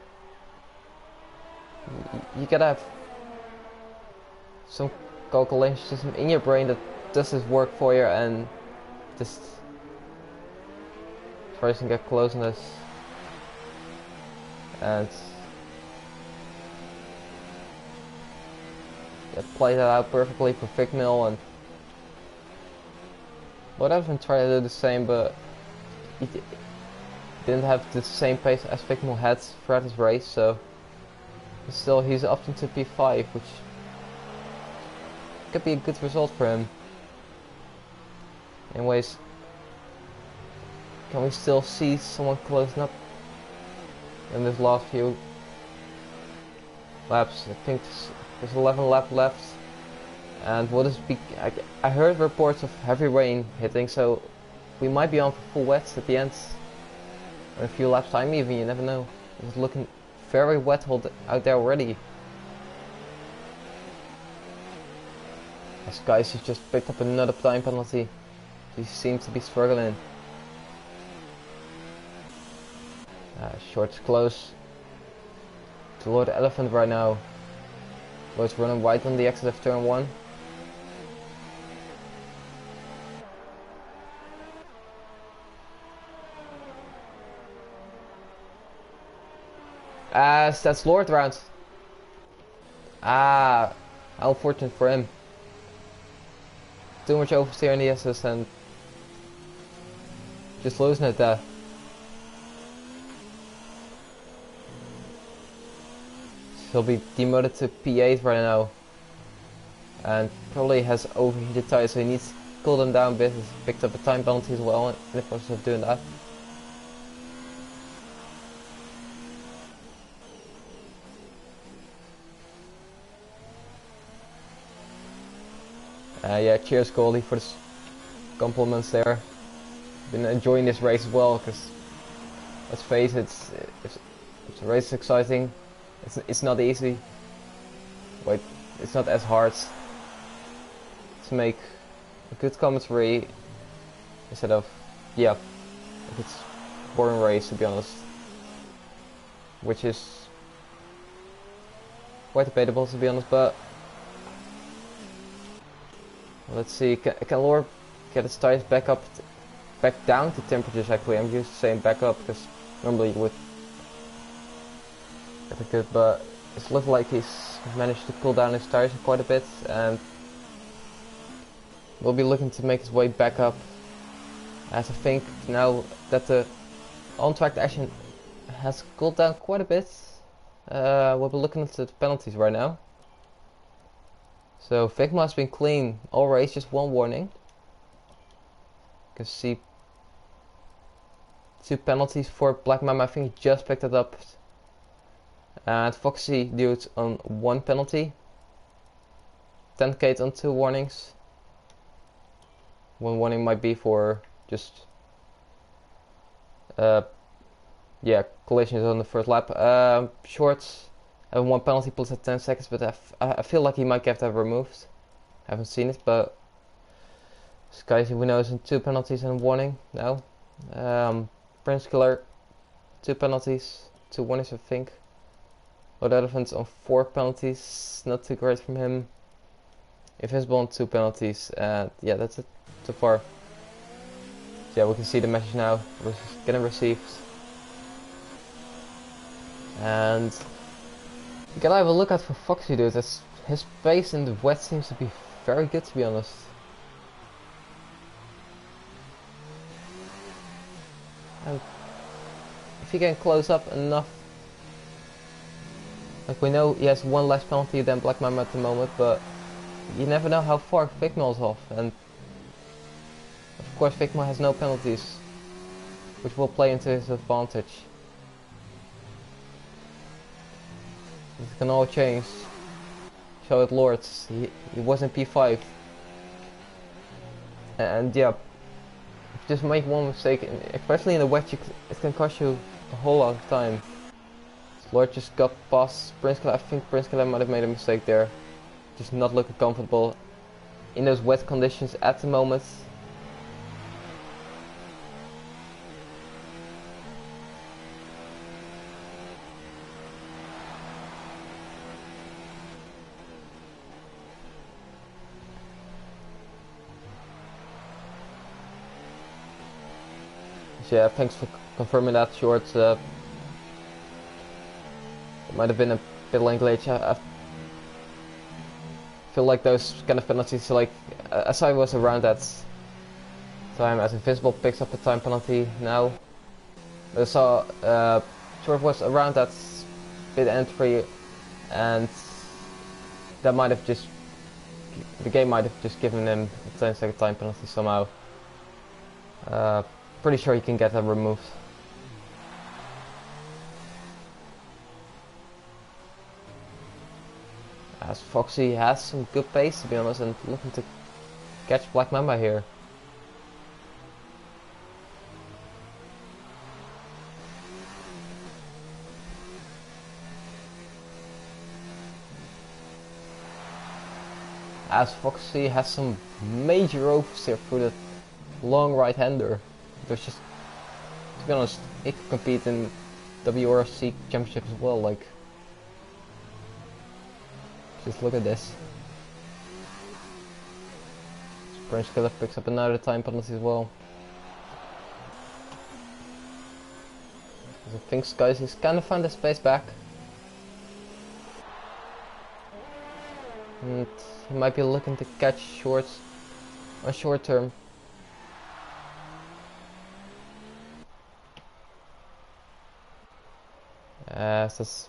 you gotta have some calculation system in your brain that does this work for you and just tries to get close on this. And yeah, play that out perfectly for Figmill, and what I've been trying to do the same, but he didn't have the same pace as Figmill had throughout his race, so still he's up into P5, which could be a good result for him. Anyways, can we still see someone closing up in this last few laps? I think there's 11 laps left, and what is I heard reports of heavy rain hitting, so we might be on for full wets at the end, in a few laps time even, you never know. It's looking very wet out there already. This guy has just picked up another time penalty. He seems to be struggling. Short's close to Lord Elephant right now. Lord's running wide on the exit of turn 1. That's Lord round. How unfortunate for him. Too much oversteer in the SS and just losing it there. He'll be demoted to P8 right now. And probably has overheated tires, so he needs to cool them down a bit. He's picked up a time penalty as well in the process of doing that. Yeah, cheers Goldie for the compliments there. Been enjoying this race as well, because let's face it, if the race is exciting, it's not easy. Wait, it's not as hard to make a good commentary instead of, yeah, if it's boring race, to be honest, which is quite debatable, to be honest. But let's see, can Lord get his tires back down to temperatures? Actually, I'm used to saying back up because normally you would get it good, but it's looked like he's managed to cool down his tires quite a bit, and will be looking to make his way back up. As I think now that the on-track action has cooled down quite a bit, we'll be looking at the penalties right now. So Figma has been clean all race, just one warning. You can see 2 penalties for Black Mama. I think he just picked it up. And Foxy Dude on 1 penalty. 10k on 2 warnings. 1 warning might be for just yeah, collisions on the first lap. Shorts have 1 penalty plus at 10 seconds, but I feel like he might get that removed. Haven't seen it, but this guy we know is in 2 penalties and 1 warning now. Prince Killer, 2 penalties, 2 warnings I think. Lord Elephant's on 4 penalties, not too great from him. Invisible on 2 penalties, and yeah, that's it so far. So yeah, we can see the message now, we're getting received. And you gotta have a look out for Foxy, dude. That's, his pace in the wet seems to be very good, to be honest. And if you can close up enough, like we know he has 1 less penalty than Black Mamba at the moment, but you never know how far Vigma is off, and of course Vigma has no penalties, which will play into his advantage. It can all change. Show it Lords, he was in P5. And yeah, just make one mistake, especially in the wet, it can cost you a whole lot of time. Lord just got past Prince Killer. I think Prince Killer might have made a mistake there. Just not looking comfortable in those wet conditions at the moment. So yeah, thanks for confirming that, Short. It might have been a bit lane glitch. I feel like those kind of penalties, like as I was around that time, as Invisible picks up a time penalty now. I saw Short was around that bit entry, and that might have just, the game might have just given him a 10-second time penalty somehow. Pretty sure he can get that removed. As Foxy has some good pace, to be honest, and looking to catch Black Mamba here. As Foxy has some major oversteer through the long right-hander. There's just, to be honest, he could compete in WRC Championship as well, like. Just look at this. Prince Killer picks up another time penalty as well. I think Skies is kind of found his space back. And he might be looking to catch Shorts on short term. As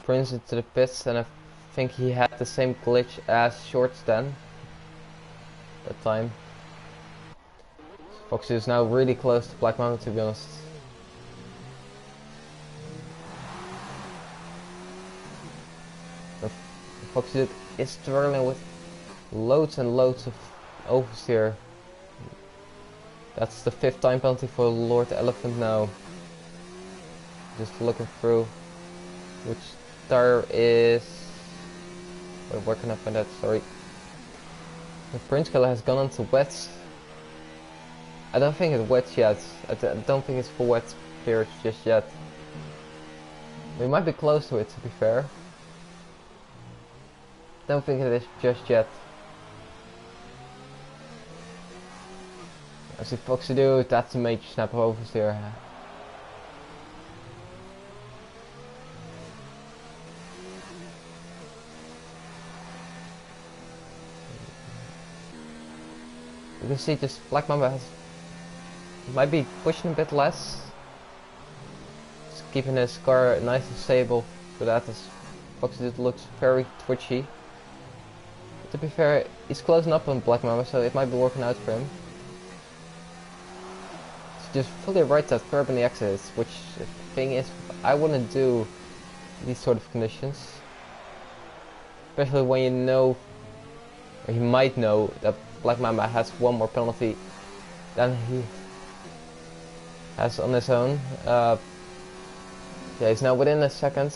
Prince into the pits, and I think he had the same glitch as Shorts then. That time. Foxy is now really close to Black Mountain, to be honest. Foxy is struggling with loads and loads of oversteer. That's the 5th time penalty for Lord Elephant now. Just looking through which tire is... Wait, where can I find that? Sorry. The Prince Killer has gone onto wet. I don't think it's wet yet. I don't think it's full wet period just yet. We might be close to it, to be fair. Don't think it is just yet. I see Foxy do, that's a major snap of oversteer. You can see just Black Mamba has, might be pushing a bit less. Just keeping his car nice and stable. So that is, Foxy just looks very twitchy. To be fair, he's closing up on Black Mamba, so it might be working out for him. So just fully right that curb in the exits, which the thing is, I wouldn't do these sort of conditions. Especially when you know, or you might know, that Black Mamba has 1 more penalty than he has on his own. Yeah, he's now within a second,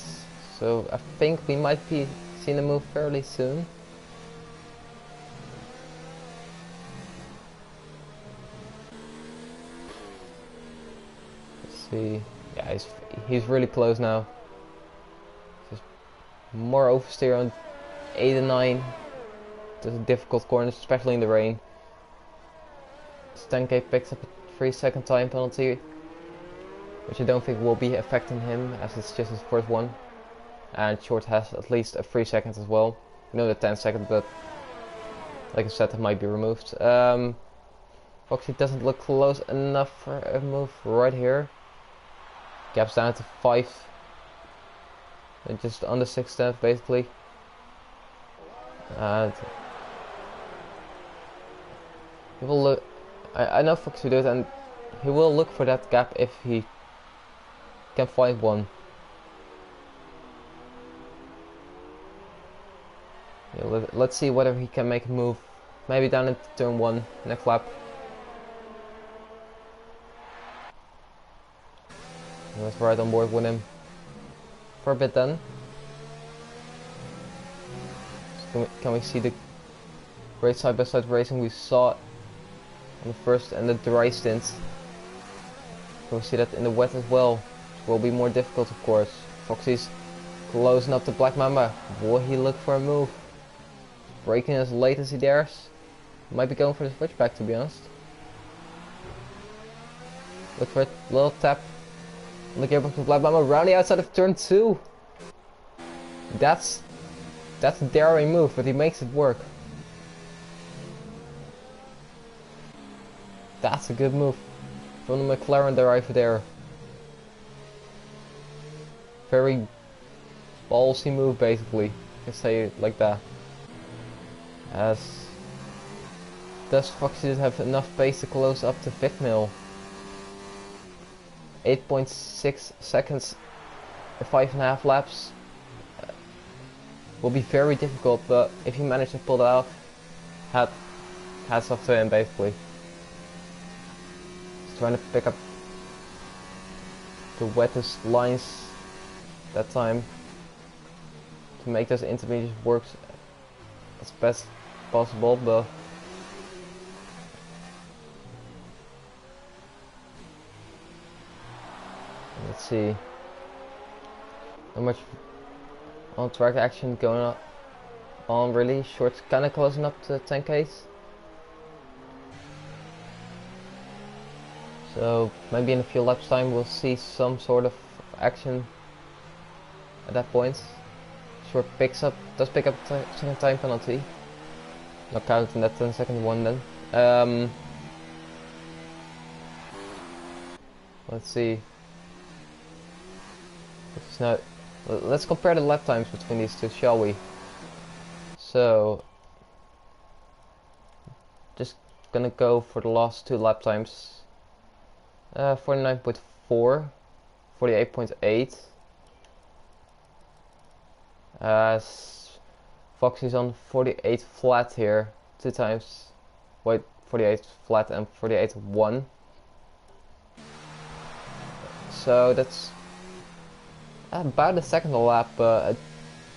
so I think we might be seeing a move fairly soon. See, yeah, he's really close now. more oversteer on 8 and 9. There's difficult corners, especially in the rain. 10k picks up a 3-second time penalty, which I don't think will be affecting him as it's just his first one. And Short has at least a 3 seconds as well. You know the 10 seconds, but like I said, it might be removed. Foxy doesn't look close enough for a move right here. Gap's down to 5. And just under 6 tenths basically. And he will look. I know Foxy will do it, and he will look for that gap if he can find one. Yeah, let's see whether he can make a move. Maybe down into turn 1 next lap. I was right on board with him for a bit then. So can we see the great side-by-side racing we saw on the first and the dry stints? Can we see that in the wet as well? It will be more difficult, of course. Foxy's closing up to Black Mamba. Will he look for a move? Braking as late as he dares. Might be going for the switchback, to be honest. Look for it. Little tap on the gearbox with Black Mamba around the outside of turn 2. That's a daring move, but he makes it work. That's a good move from the McLaren driver there. Very ballsy move, basically. I can say it like that. As does Foxy have enough pace to close up to 5th mil. 8.6 seconds, 5.5 laps. Will be very difficult, but if you manage to pull it out, hats off to him basically. He's trying to pick up the wettest lines that time to make those intermediates work as best possible, but let's see. Not much on track action going on really. Short's kinda closing up to 10Ks. So maybe in a few laps time we'll see some sort of action at that point. Short does pick up a second time penalty. Not counting that 10-second one then. Let's see. Now, let's compare the lap times between these two, shall we? So, just gonna go for the last 2 lap times. 49.4, 48.8. Foxy's on 48 flat here, 2 times. Wait, 48 flat and 48.1. So that's about a second a lap, but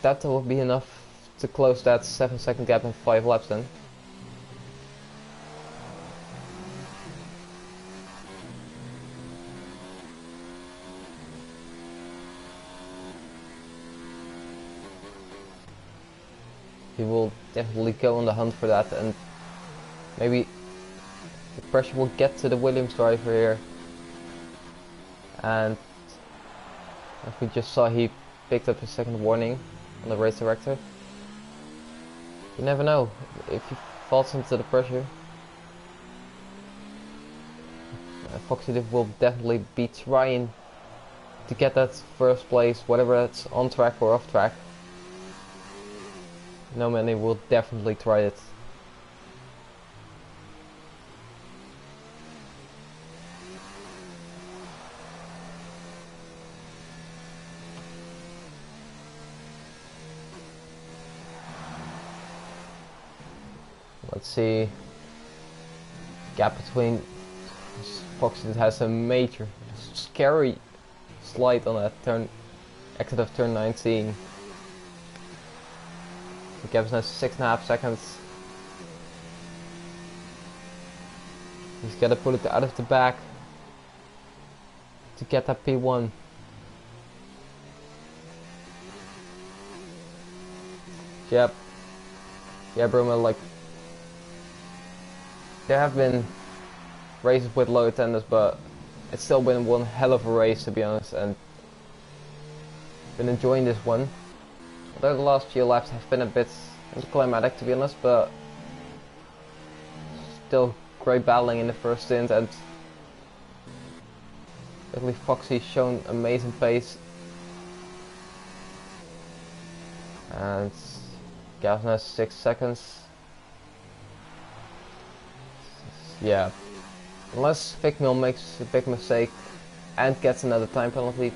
that will be enough to close that 7-second gap in 5 laps then. He will definitely go on the hunt for that, and maybe the pressure will get to the Williams driver here. And as we just saw, he picked up his second warning on the race director. You never know if he falls into the pressure. Foxy will definitely be trying to get that first place, whether that's on track or off track. No man, they will definitely try it. Let's see. Gap between Foxy has a major, scary slide on that exit of turn 19. The gap is now 6.5 seconds. He's got to pull it out of the back to get that P1. Yep. Yeah, Bruma, like, there have been races with low attendance, but it's still been one hell of a race, to be honest, and been enjoying this one. Although the last few laps have been a bit anticlimactic, to be honest, but still great battling in the first stint, and definitely Foxy's shown amazing pace. And Gavin has 6 seconds. Yeah. Unless Vickmill makes a big mistake and gets another time penalty,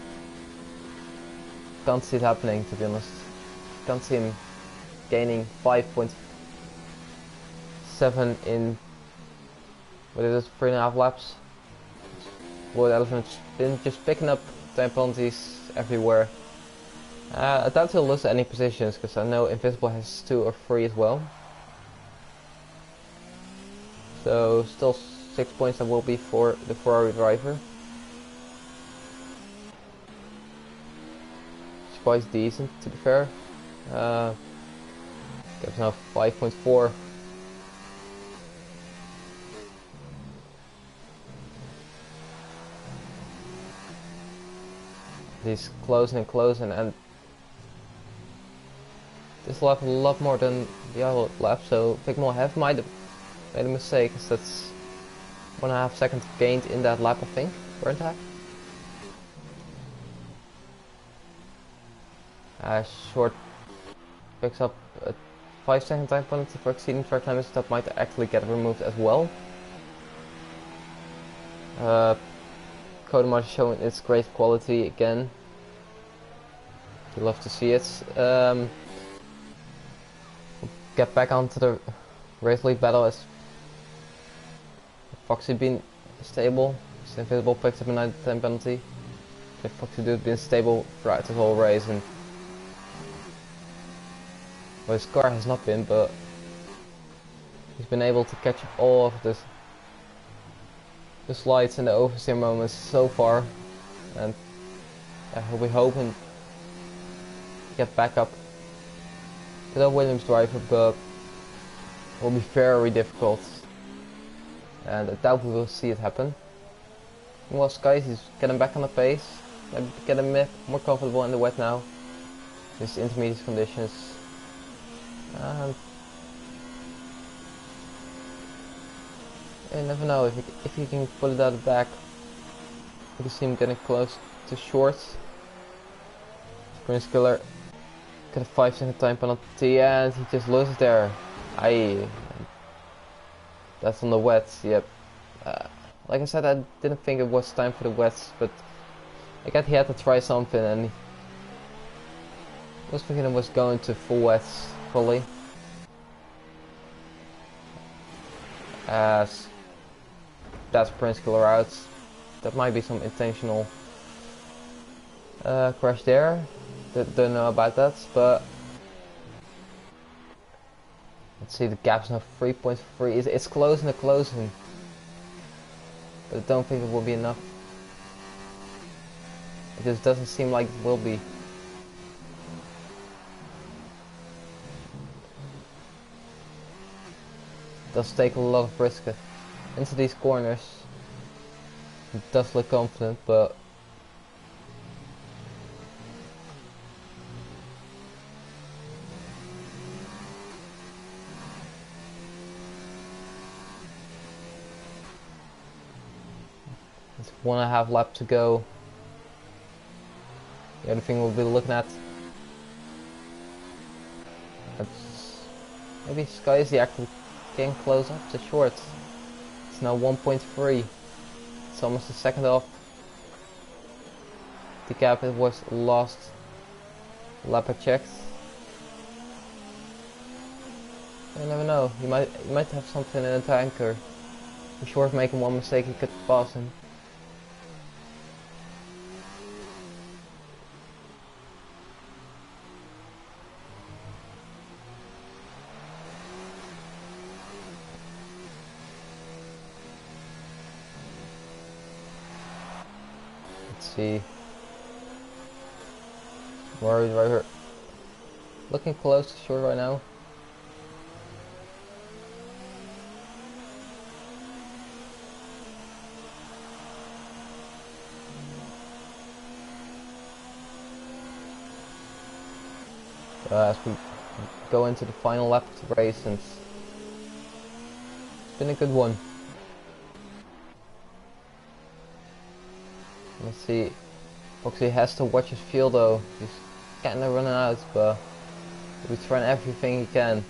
can't see it happening, to be honest. Can't see him gaining 5.7 in, what is it, 3.5 laps. Lloyd Elephant's been just picking up time penalties everywhere. I doubt he'll lose any positions, because I know Invisible has 2 or 3 as well. So still 6 points that will be for the Ferrari driver. It's quite decent, to be fair. Gives now 5.4. He's closing and closing, and this lap a lot more than the other lap, so Vickmill have made a mistake, because that's 1.5 seconds gained in that lap, I think, weren't I? Short picks up a 5-second time penalty for exceeding track limits. That might actually get removed as well. Kodamar showing its great quality again. You love to see it. Get back onto the race lead battle as Foxy been stable. Invisible picks up a 9 penalty. Foxy dude been stable throughout the whole race, and well, his car has not been, but he's been able to catch all of the slides and the oversteer moments so far, and he'll be hoping to get back up to the Williams driver, but it will be very difficult, and I doubt we will see it happen. Well, Skies is getting back on the pace, maybe getting more comfortable in the wet now, these intermediate conditions. You never know, if he can put it out the back. You can see him getting close to short. Prince Killer got a 5-second time penalty, and he just loses there. Aye. That's on the wets, yep. Like I said, I didn't think it was time for the wets, but I guess he had to try something, and I was thinking it was going to full wets, fully. As that's Prince Killer out. That might be some intentional crash there. Don't know about that, but let's see, the gap's now 3.3. It's closing and closing, but I don't think it will be enough. It just doesn't seem like it will be. It does take a lot of risk into these corners. It does look confident, but it's 1.5 lap to go. The other thing we'll be looking at, maybe Sky actually can close up to short. It's now 1.3. It's almost a second off the gap it was last lap I checked. You never know. You might have something in the tanker. For short making one mistake, he could pass him. See, Murray driver looking close to short right now. As we go into the final lap of the race, and it's been a good one. Let's see. Foxy has to watch his fuel though. He's kind of running out, but he's trying everything he can.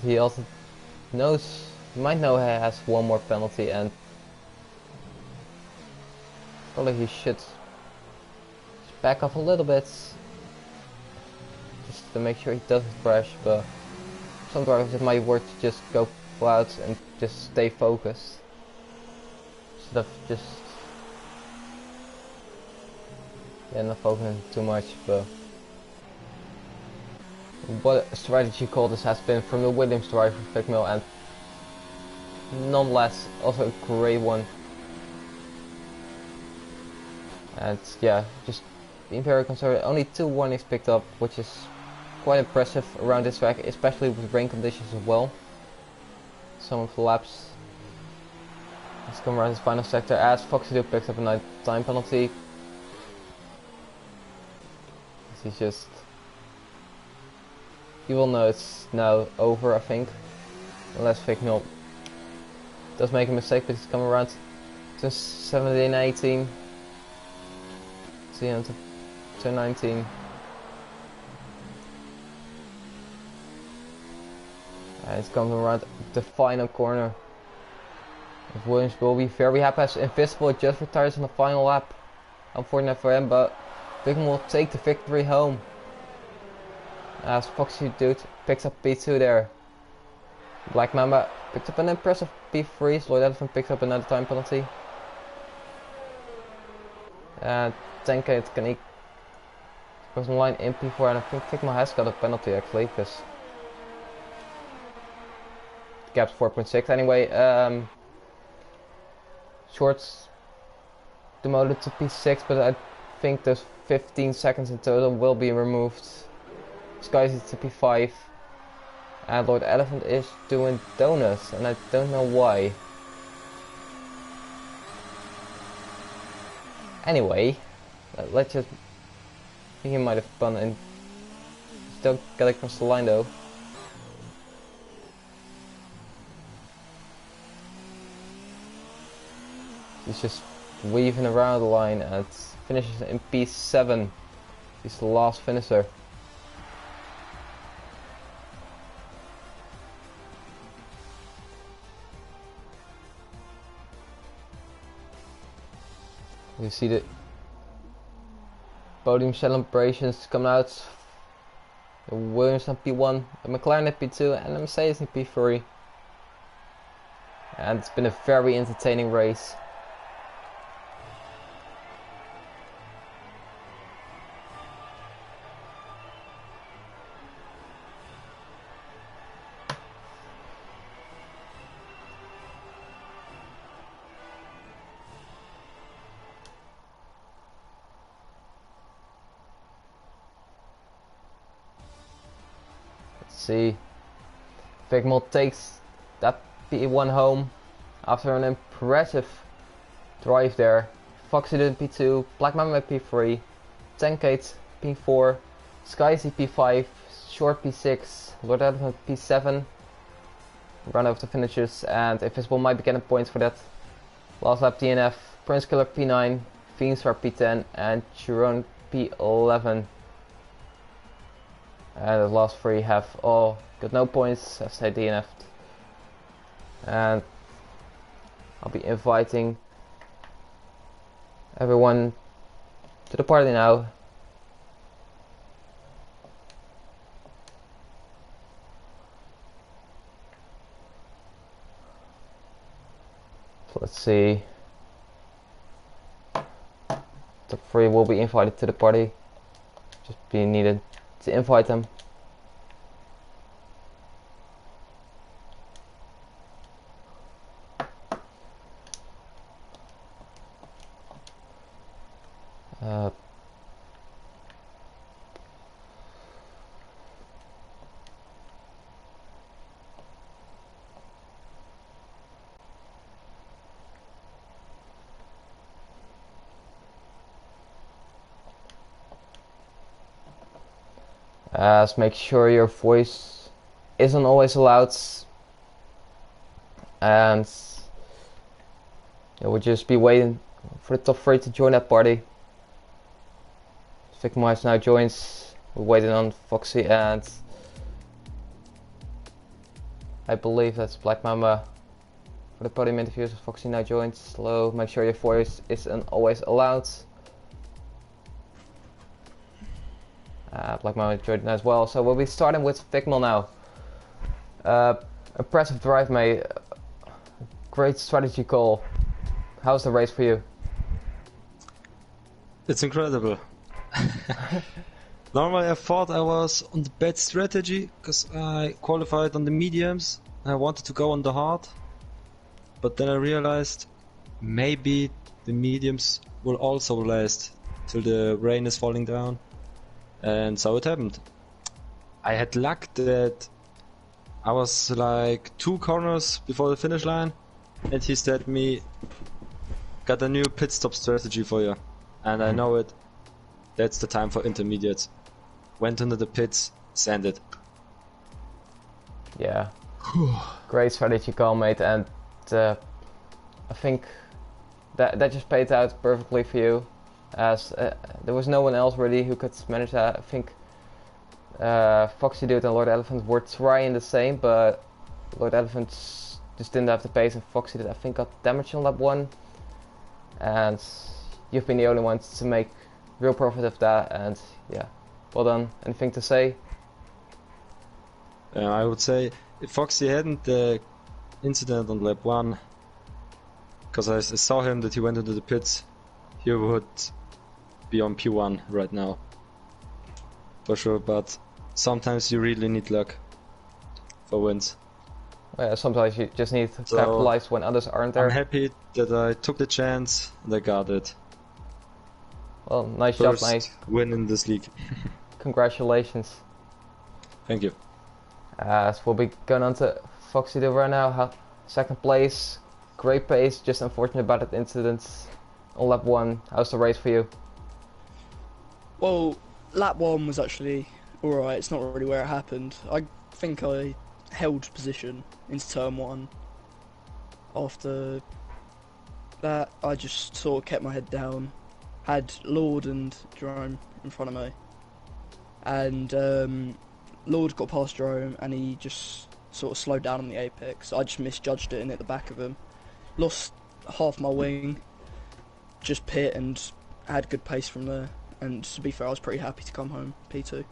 He also knows, he might know he has one more penalty, and probably he should back off a little bit just to make sure he doesn't crash, but some drivers it might work to just go out and just stay focused instead of just not focusing too much. But what a strategy call this has been from the Williams driver Vic Mill, and nonetheless also a great one. And yeah, just being very conservative. Only 2 warnings picked up, which is quite impressive around this track, especially with rain conditions as well. Some of the laps. Let's come around this final sector as Foxy picks up a nice time penalty. He's just... You will know it's now over, I think. Unless Vic Mill does make a mistake, but he's coming around to 17, 18. See him to 19. And it's coming around the final corner. Williams will be very happy as Invisible just retires on the final lap. Unfortunate for him, but Vic will take the victory home. As Foxy Dude picks up P2 there. Black Mamba picked up an impressive P3. Lloyd Elephant picks up another time penalty. And Tenkate can goes on line in P4, and I think Figma has got a penalty actually, because the gap's 4.6. Anyway, Shorts demoted to P6, but I think those 15 seconds in total will be removed. Skies is to P5, and Lord Elephant is doing donuts, and I don't know why. Anyway, let's just... I think he might have spun and still got across the line though. He's just weaving around the line and finishes in P7. He's the last finisher. You see the podium celebrations coming out. The Williams on P1, the McLaren at P2, and the Mercedes in P3. And it's been a very entertaining race. See, Figmal takes that P1 home after an impressive drive there. Foxy did P2, Black Mamba P3, Tenkate P4, Skyzy P5, Short P6, Lord Elephant P7. Run over the finishers, and Invisible might be getting points for that. Last lap DNF, Prince Killer P9, Fiends are P10, and Chiron P11. And the last 3 have all got no points as they DNF'd. And I'll be inviting everyone to the party now. So let's see. Top 3 will be invited to the party. Just be needed to invite them. As make sure your voice isn't always allowed, and we'll just be waiting for the top 3 to join that party. Victimize now joins. We're waiting on Foxy, and I believe that's Black Mamba for the podium interviews. Foxy now joins. Hello, make sure your voice isn't always allowed. Black Mamba joined as well. So we'll be starting with Vigmal now. Impressive drive, mate. Great strategy call. How's the race for you?
It's incredible. Normally I thought I was on the bad strategy because I qualified on the mediums. I wanted to go on the hard, but then I realized maybe the mediums will also last till the rain is falling down, and so it happened. I had luck that I was like 2 corners before the finish line, and he said me, got a new pit stop strategy for you, and I know it. That's the time for intermediates. Went into the pits, sanded.
Yeah. Great strategy call, mate, and I think that just paid out perfectly for you, as there was no one else really who could manage that. I think Foxy Dude and Lord Elephant were trying the same, but Lord Elephant just didn't have the pace, and Foxy Dude I think got damaged on lap 1, and you've been the only ones to make real profit of that, and yeah, well done. Anything to say?
I would say if Foxy hadn't the incident on lap 1, because I saw him that he went into the pits, he would be on P1 right now. For sure, but sometimes you really need luck for wins.
Yeah, sometimes you just need to capitalize when others aren't there.
I'm happy that I took the chance and I got it.
Well, nice
First
job, mate.
Win in this league.
Congratulations.
Thank you.
So we'll be going on to Foxy Dude right now. Second place, great pace, just unfortunate about that incident on lap 1. How's the race for you?
Well, lap 1 was actually alright. It's not really where it happened. I think I held position into turn 1. After that, I just sort of kept my head down. Had Lord and Jerome in front of me, and Lord got past Jerome and he just sort of slowed down on the apex. I just misjudged it and hit the back of him. Lost half my wing, just pit, and had good pace from there. And to be fair, I was pretty happy to come home P2.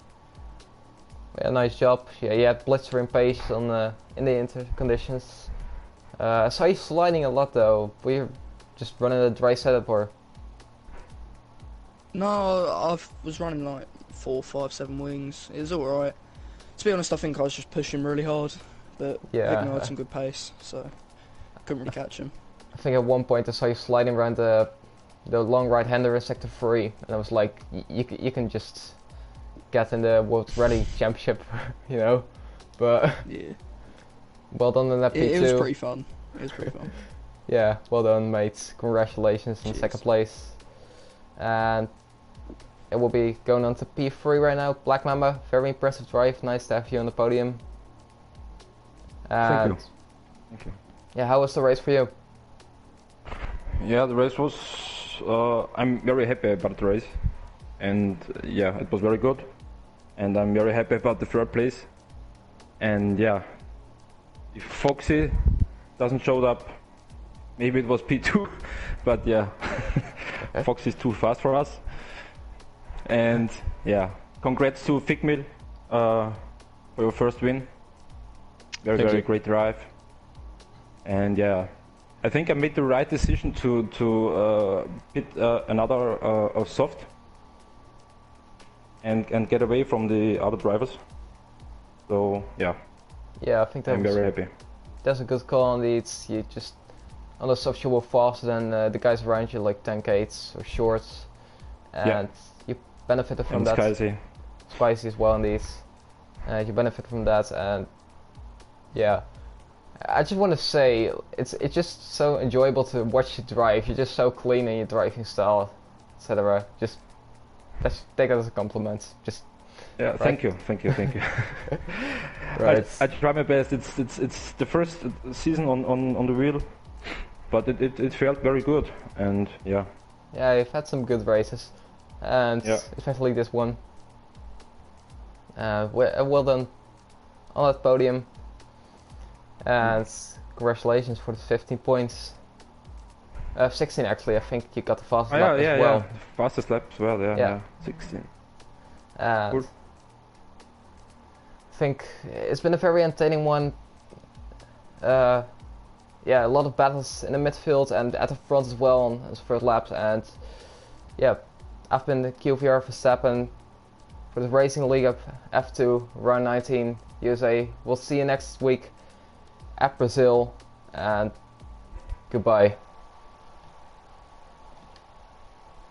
Yeah, nice job. Yeah, you had blistering pace on in the inter conditions. I saw you sliding a lot though. Were you just running a dry setup or?
No, I was running like 4, 5, 7 wings. It was alright. To be honest, I think I was just pushing really hard, but
yeah,
Vigno had some good pace, so I couldn't really catch him.
I think at one point I saw you sliding around the long right-hander in sector 3, and I was like, you can just get in the World Rally Championship, you know. But
yeah,
well done in that P2.
It was pretty fun. It was pretty fun.
Yeah, well done, mate. Congratulations on second place. And it will be going on to P3 right now. Black Mamba, very impressive drive. Nice to have you on the podium. And
Thank you.
Yeah, how was the race for you?
Yeah, the race was. I'm very happy about the race, and yeah, it was very good. And I'm very happy about the third place. And yeah, if Foxy doesn't show up, maybe it was P2, but yeah, Foxy is too fast for us. And yeah, congrats to Figmill for your first win. Very great drive. And yeah, I think I made the right decision to pit another soft and get away from the other drivers. So yeah.
Yeah, I think
I'm very happy.
That's a good call indeed. You just on the soft you were faster than the guys around you, like 10K or shorts, and you benefited from that. Spicy as well indeed. You benefit from that, and yeah. I just want to say, it's just so enjoyable to watch you drive. You're just so clean in your driving style, etc. Just let's take that as a compliment. Just
Yeah, thank you, thank you, thank you.
Right.
I try my best. It's the first season on the wheel, but it felt very good, and yeah.
Yeah, you've had some good races, and
Yeah.
especially this one. Well done on that podium, and congratulations for the 15 points. 16 actually, I think you got the fastest lap as well.
Yeah. Fastest lap as well.
Yeah.
Yeah. 16.
And
Cool.
I think it's been a very entertaining one. Yeah, a lot of battles in the midfield and at the front as well on his first laps. And yeah, I've been the QVR Verstappen for the Racing League of F2 Round 19 USA. We'll see you next week at Brazil, and goodbye.